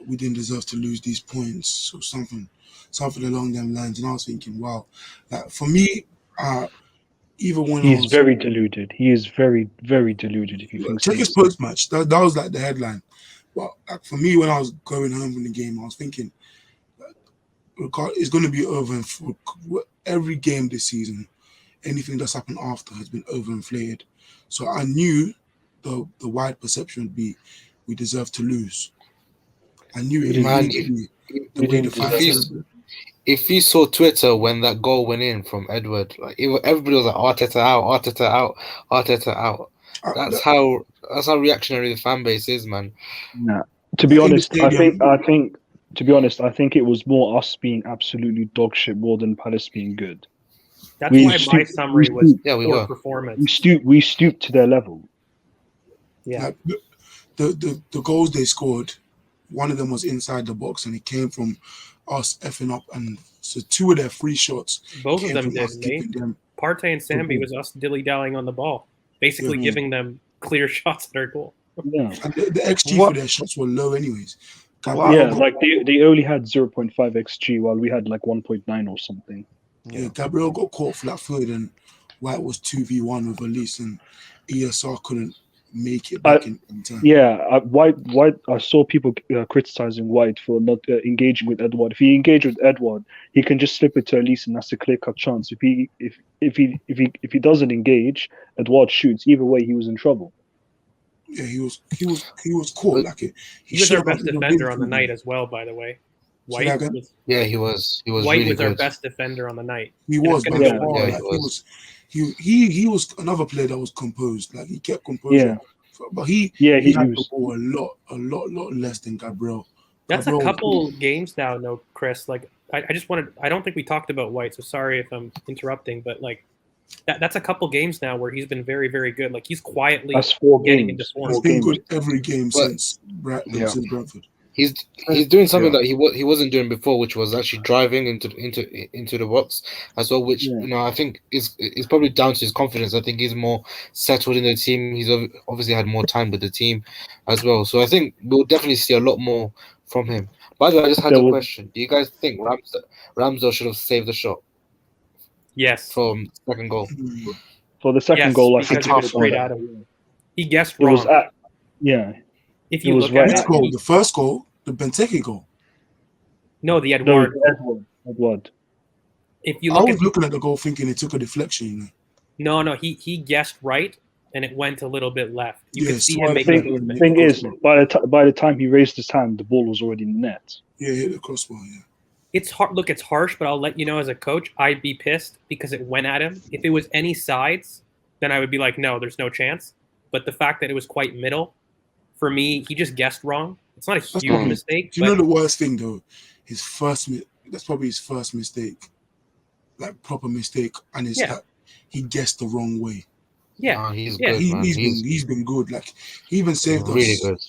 "We didn't deserve to lose these points," or something along them lines. And I was thinking, wow, like for me, even when he's very deluded. He is very, very deluded. If you think check his post-match, that was like the headline. But like for me, when I was going home from the game, I was thinking, it's going to be over. And for every game this season, anything that's happened after has been overinflated. So I knew the wide perception would be we deserve to lose. I knew it would be the way the fans. If you saw Twitter when that goal went in from Edward, like everybody was like Arteta out, Arteta out, Arteta out. That's how reactionary the fan base is, man. Nah. To be honest, I think to be honest, I think it was more us being absolutely dog shit more than Palace being good. That's why my summary was poor performance. We stooped to their level. Yeah. The goals they scored, one of them was inside the box, and it came from us effing up, and so two of their free shots. Both of them did. Partey and Sambi was us dilly-dallying on the ball, basically giving them clear shots at our goal. Yeah, and the XG for their shots were low, anyways. Like they only had 0.5 XG, while we had like 1.9 or something. Yeah, Gabriel got caught flat-footed, and White was 2v1 with Elise, and ESR couldn't make it back in time. Yeah, White. I saw people criticizing White for not engaging with Edward. If he engaged with Edward, he can just slip it to Elise, and that's a clear-cut chance. If he doesn't engage, Edward shoots. Either way, he was in trouble. Yeah, he was caught like it. He was our best defender on the night as well, by the way. White was, he was. White really was good. our best defender on the night. He was, but he was another player that was composed. Like he kept composure. Yeah. But he had the ball a lot less than Gabriel. That's a couple games now, no, Chris. Like I just wanted. I don't think we talked about White, so sorry if I'm interrupting. But like that's a couple games now where he's been very, very good. Like he's quietly getting into form. He's been good every game since Brentford. He's doing something that he wasn't doing before, which was actually driving into the box as well, which I think is probably down to his confidence. I think he's more settled in the team. He's obviously had more time with the team as well. So I think we'll definitely see a lot more from him. By the way, I just had a question. Do you guys think Ramsdale should have saved the shot? Yes. From second goal. For the second goal, I think he guessed wrong. If you look at it, the first goal, the Benteke goal. No, the Edward. Edward. If you I was looking at the goal thinking it took a deflection. No, he guessed right, and it went a little bit left. You could see him making the thing is, by the time he raised his hand, the ball was already in the net. Yeah, hit the crossbar. Yeah. It's hard. Look, it's harsh, but I'll let you know as a coach, I'd be pissed because it went at him. If it was any sides, then I would be like, no, there's no chance. But the fact that it was quite middle. For me, he just guessed wrong. It's not a huge mistake. Do you know the worst thing though? That's probably his first mistake, like proper mistake, and it's that he guessed the wrong way. Yeah, he's good. He's been good. Like he even saved us. Really good.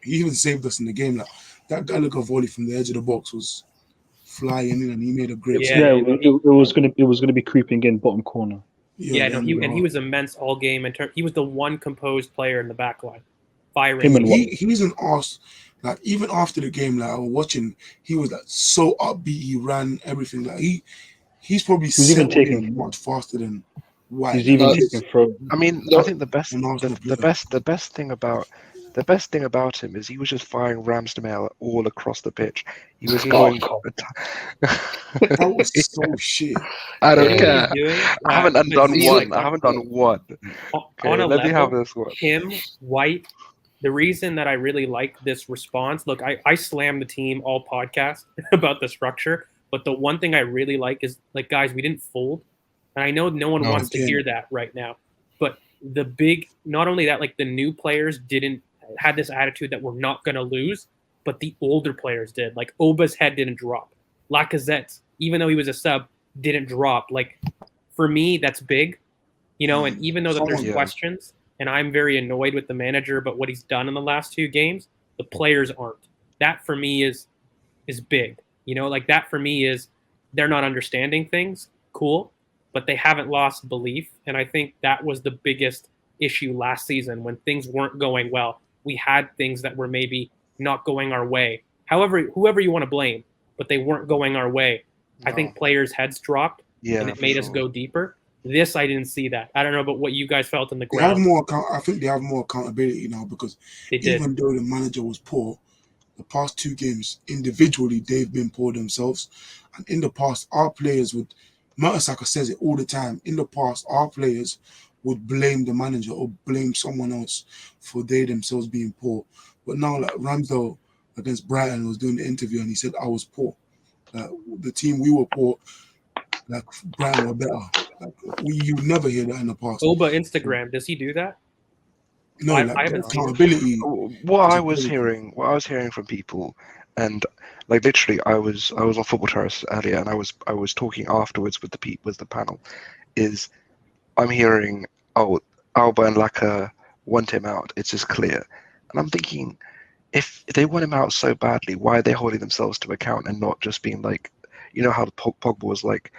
He even saved us in the game. Like that Gallagher volley from the edge of the box was flying in, and he made a great. It was gonna be creeping in bottom corner. He was immense all game. He was the one composed player in the back line. He's an arse. Like even after the game, like I was watching, he was like so upbeat. He ran everything. Like he's probably even taking much faster than White. He's even taking throw. I mean, I think the best thing about him is he was just firing Ramsdale all across the pitch. He was going. That was so shit. I don't You know what he's care. doing? I haven't But done see, one. like I haven't done one. Okay, on a let me have level, this one. him, White, the reason that I really like this response, look, I slam the team all podcast about the structure, but the one thing I really like is, like, guys, we didn't fold. And I know no one No. wants to hear that right now, but the big, not only that, like the new players didn't had this attitude that we're not going to lose, but the older players did. Like Oba's head didn't drop. Lacazette's, even though he was a sub, didn't drop. Like for me, that's big, you know. And even though that there's Yeah. questions, and I'm very annoyed with the manager, but what he's done in the last 2 games, the players aren't. That for me is big. You know, like that for me is they're not understanding things. Cool, but they haven't lost belief, and I think that was the biggest issue last season when things weren't going well. We had things that were maybe not going our way. However, whoever you want to blame, but they weren't going our way. I No. think players' heads dropped, Yeah, and it for made us sure. go deeper. This I didn't see that. I don't know about what you guys felt in the They have ground. more I think they have more accountability now because They did. even though the manager was poor, the past 2 games individually they've been poor themselves. And in the past, our players would, Mertesacker says it all the time. In the past, our players would blame the manager or blame someone else for they themselves being poor. But now, like Ramsdale against Brighton was doing the interview and he said, "I was poor. The team we were poor. Like Brighton were better." Like you never hear that in the past. Oba Instagram, does he do that? No, I like the haven't seen it. accountability. What is I was very- hearing from people, and like literally, I was on Football Terrace earlier, and I was talking afterwards with the panel. Is I'm hearing, oh, Alba and Laka want him out. It's just clear, and I'm thinking, if they want him out so badly, why are they holding themselves to account and not just being like, you know how Pogba was like,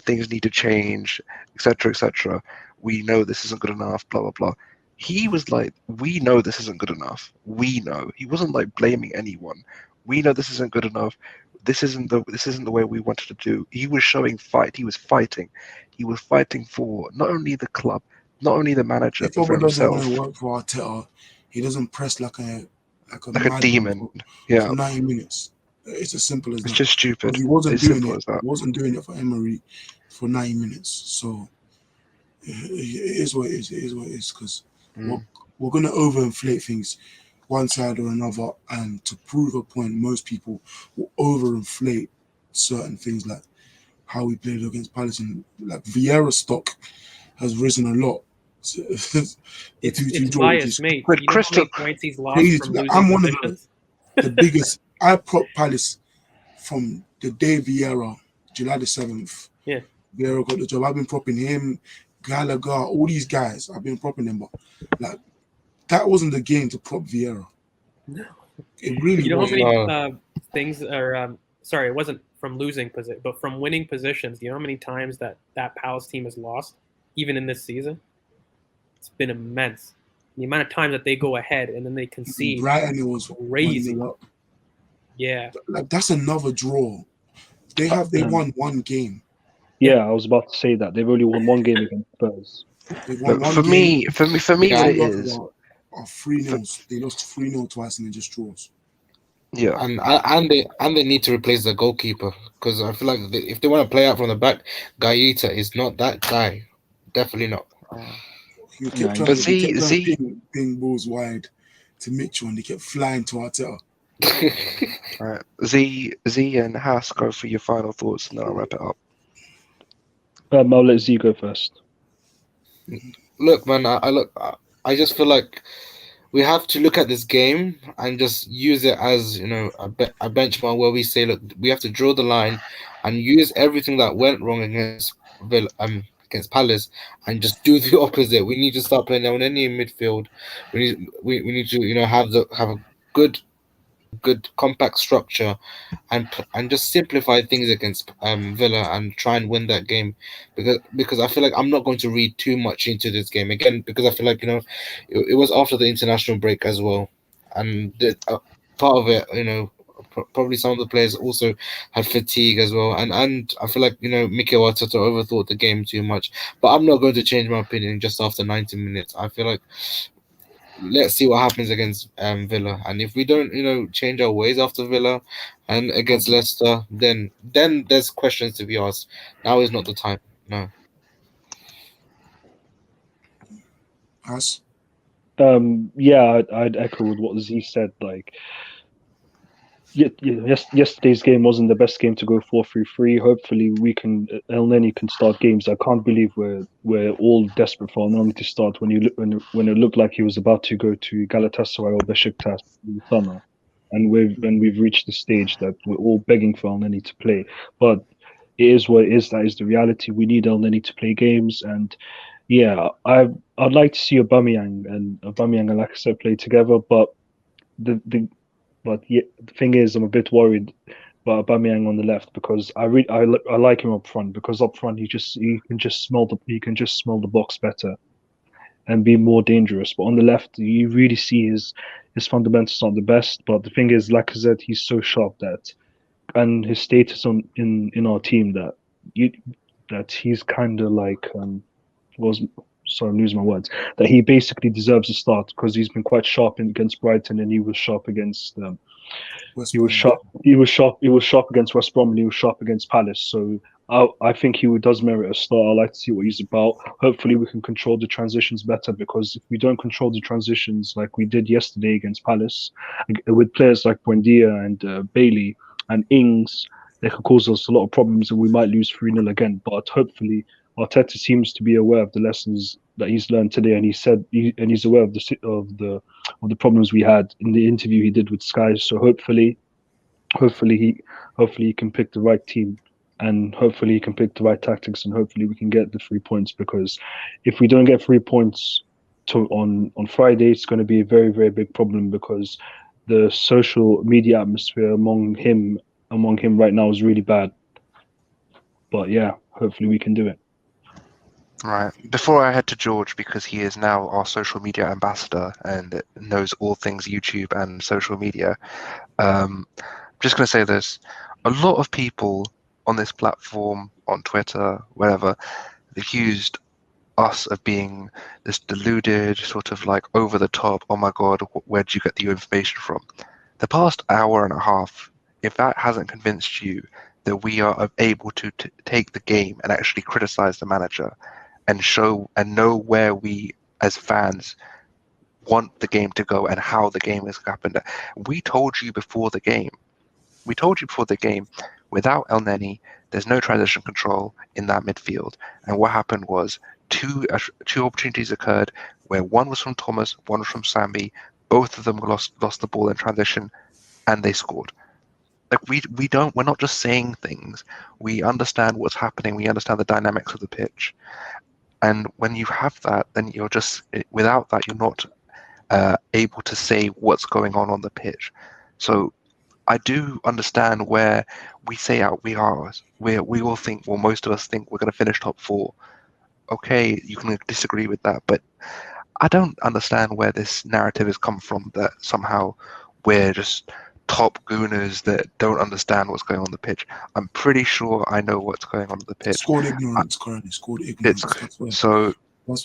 things need to change, etc., etc. We know this isn't good enough, blah blah blah. He was like, we know this isn't good enough. We know. He wasn't like blaming anyone. We know this isn't good enough. This isn't the way we wanted to do. He was showing fight. He was fighting. He was fighting for not only the club, not only the manager, If but for Oba doesn't want to himself, work for Arteta, he doesn't press like a like a madman demon. Yeah, for 90 minutes. It's as simple as it's that. just stupid. Because he wasn't It's doing simple it. as that. He wasn't doing it for Emery for 90 minutes. So it is what it is. It is what it is. Because we're going to overinflate things one side or another. And to prove a point, most people will overinflate certain things like how we played against Palace. And like Vieira stock has risen a lot. It's 2-2 draw, which biased, is mate. But You know how Crystal, many points he's lost crazy. from Like, losing I'm one of positions? the biggest. I prop Palace from the day Vieira, July the 7th. Yeah. Vieira got the job. I've been propping him, Gallagher, all these guys. I've been propping them, but like that wasn't the game to prop Vieira. No. It really You know how wasn't. many things are sorry, it wasn't from losing position, but from winning positions. You know how many times that Palace team has lost, even in this season? It's been immense. The amount of times that they go ahead and then they concede, Brighton, it was crazy. 1-0 up. Yeah. Like that's another draw. They won one game. Yeah, I was about to say that they've only won one game against Spurs. They won one for game. me, what it is, are 3-0. They lost 3-0 twice and then just draws. yeah. And they need to replace the goalkeeper because I feel like if they want to play out from the back, Gaeta is not that guy. Definitely not. He kept No, trying But to ping balls wide to Mitchell and they kept flying to Arteta. All right, Z and Haas, go for your final thoughts, and then I'll wrap it up. I'll let Z go first. Look, man, I just feel like we have to look at this game and just use it as a benchmark where we say, look, we have to draw the line and use everything that went wrong against Palace and just do the opposite. We need to start playing down any midfield. We need to have a good compact structure and just simplify things against Villa and try and win that game because I feel like I'm not going to read too much into this game again because I feel like it was after the international break as well and part of it probably some of the players also had fatigue as well and I feel like Mikel Arteta overthought the game too much, but I'm not going to change my opinion just after 90 minutes. I feel like let's see what happens against Villa, and if we don't, change our ways after Villa and against Leicester, then there's questions to be asked. Now is not the time. No. Us. Yeah, I'd echo with what Z said. Like, yesterday's game wasn't the best game to go 4-3-3. Hopefully, we can El Neni can start games. I can't believe we're all desperate for El Neni to start when it looked like he was about to go to Galatasaray or Besiktas in the summer, and we've reached the stage that we're all begging for El Neni to play. But it is what it is. That is the reality. We need El Neni to play games, and yeah, I'd like to see Aubameyang and Lacazette play together, but the yeah, the thing is, I'm a bit worried about Aubameyang on the left because I like him up front because up front he can just smell the box better and be more dangerous. But on the left, you really see his fundamentals aren't the best. But the thing is, Lacazette, he's so sharp and his status in our team you that he's kind of like was sorry, I'm losing my words. That he basically deserves a start because he's been quite sharp against Brighton and he was sharp against West he was Brom. sharp. He was sharp against West Brom, and he was sharp against Palace. So I think he does merit a start. I like to see what he's about. Hopefully, we can control the transitions better because if we don't control the transitions like we did yesterday against Palace, with players like Buendia and Bailey and Ings, they could cause us a lot of problems, and we might lose 3-0 again. But hopefully, Arteta seems to be aware of the lessons that he's learned today, and he's aware of the problems we had in the interview he did with Sky. So hopefully he can pick the right team, and hopefully he can pick the right tactics, and hopefully we can get the 3 points. Because if we don't get 3 points on Friday, it's going to be a very very big problem because the social media atmosphere among him right now is really bad. But yeah, hopefully we can do it. Right. Before I head to George, because he is now our social media ambassador and knows all things YouTube and social media, I'm just going to say this. A lot of people on this platform, on Twitter, wherever, they've accused us of being this deluded, sort of like over the top, oh my God, where'd you get the information from? The past hour and a half, if that hasn't convinced you that we are able to take the game and actually criticize the manager and show and know where we as fans want the game to go and how the game has happened. We told you before the game. Without El Neni, there's no transition control in that midfield. And what happened was two opportunities occurred where one was from Thomas, one was from Sambi. Both of them lost the ball in transition, and they scored. Like we're not just saying things. We understand what's happening. We understand the dynamics of the pitch. And when you have that, then without that, you're not able to say what's going on the pitch. So I do understand where we say we all think, well, most of us think we're going to finish top four. Okay, you can disagree with that, but I don't understand where this narrative has come from that somehow we're just top gooners that don't understand what's going on the pitch. I'm pretty sure I know what's going on the pitch. Scored ignorance, currently. Scored ignorance. That's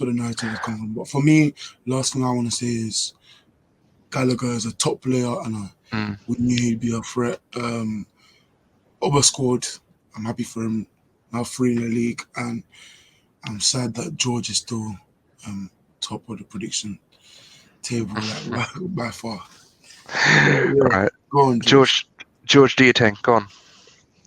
where the narrative has come from. But for me, last thing I want to say is Gallagher is a top player, and we knew he'd be a threat. Oba scored. I'm happy for him. Now 3 in the league, and I'm sad that George is still top of the prediction table, like by far. Yeah, All right, go on, George, do your thing. Go on.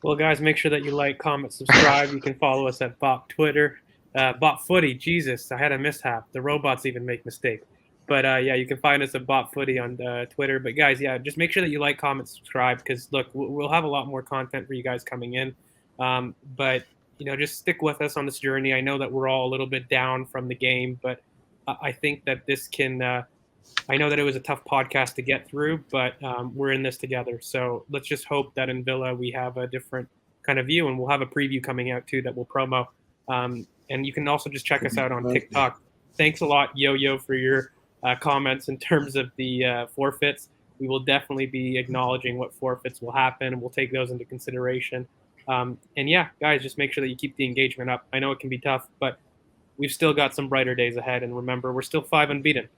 Well, guys, make sure that you like, comment, subscribe. You can follow us at BoP Twitter, BoP Footy. Jesus, I had a mishap. The robots even make mistakes. But yeah, you can find us at BoP Footy on Twitter. But guys, yeah, just make sure that you like, comment, subscribe, because look, we'll have a lot more content for you guys coming in. But just stick with us on this journey. I know that we're all a little bit down from the game, but I think that this can. I know that it was a tough podcast to get through, but we're in this together. So let's just hope that in Villa we have a different kind of view, and we'll have a preview coming out too that we'll promo. And you can also just check us out on TikTok. Thanks a lot, Yo-Yo, for your comments in terms of the forfeits. We will definitely be acknowledging what forfeits will happen, and we'll take those into consideration. And yeah, guys, just make sure that you keep the engagement up. I know it can be tough, but we've still got some brighter days ahead. And remember, we're still 5 unbeaten.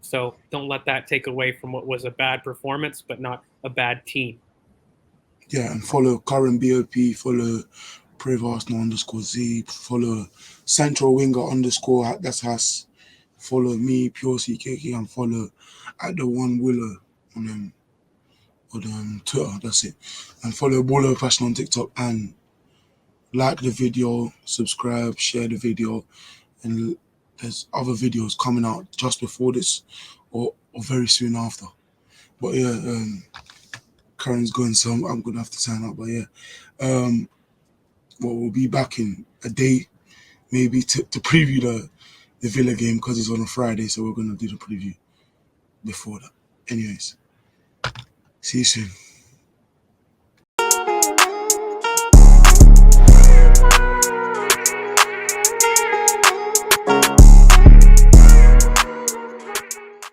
So don't let that take away from what was a bad performance, but not a bad team. Yeah, and follow current BoP, follow Priv_Arsenal_Z, follow Central Winger _ that's Has, follow me, Pure CKK, and follow at the One Willow on Twitter. That's it. And follow Baller Fashion on TikTok, and like the video, subscribe, share the video, and there's other videos coming out just before this or very soon after. But yeah, Karen's going, so I'm gonna have to sign up. But yeah, well, we'll be back in a day, maybe to preview the Villa game, because it's on a Friday, so we're gonna do the preview before that. Anyways, see you soon.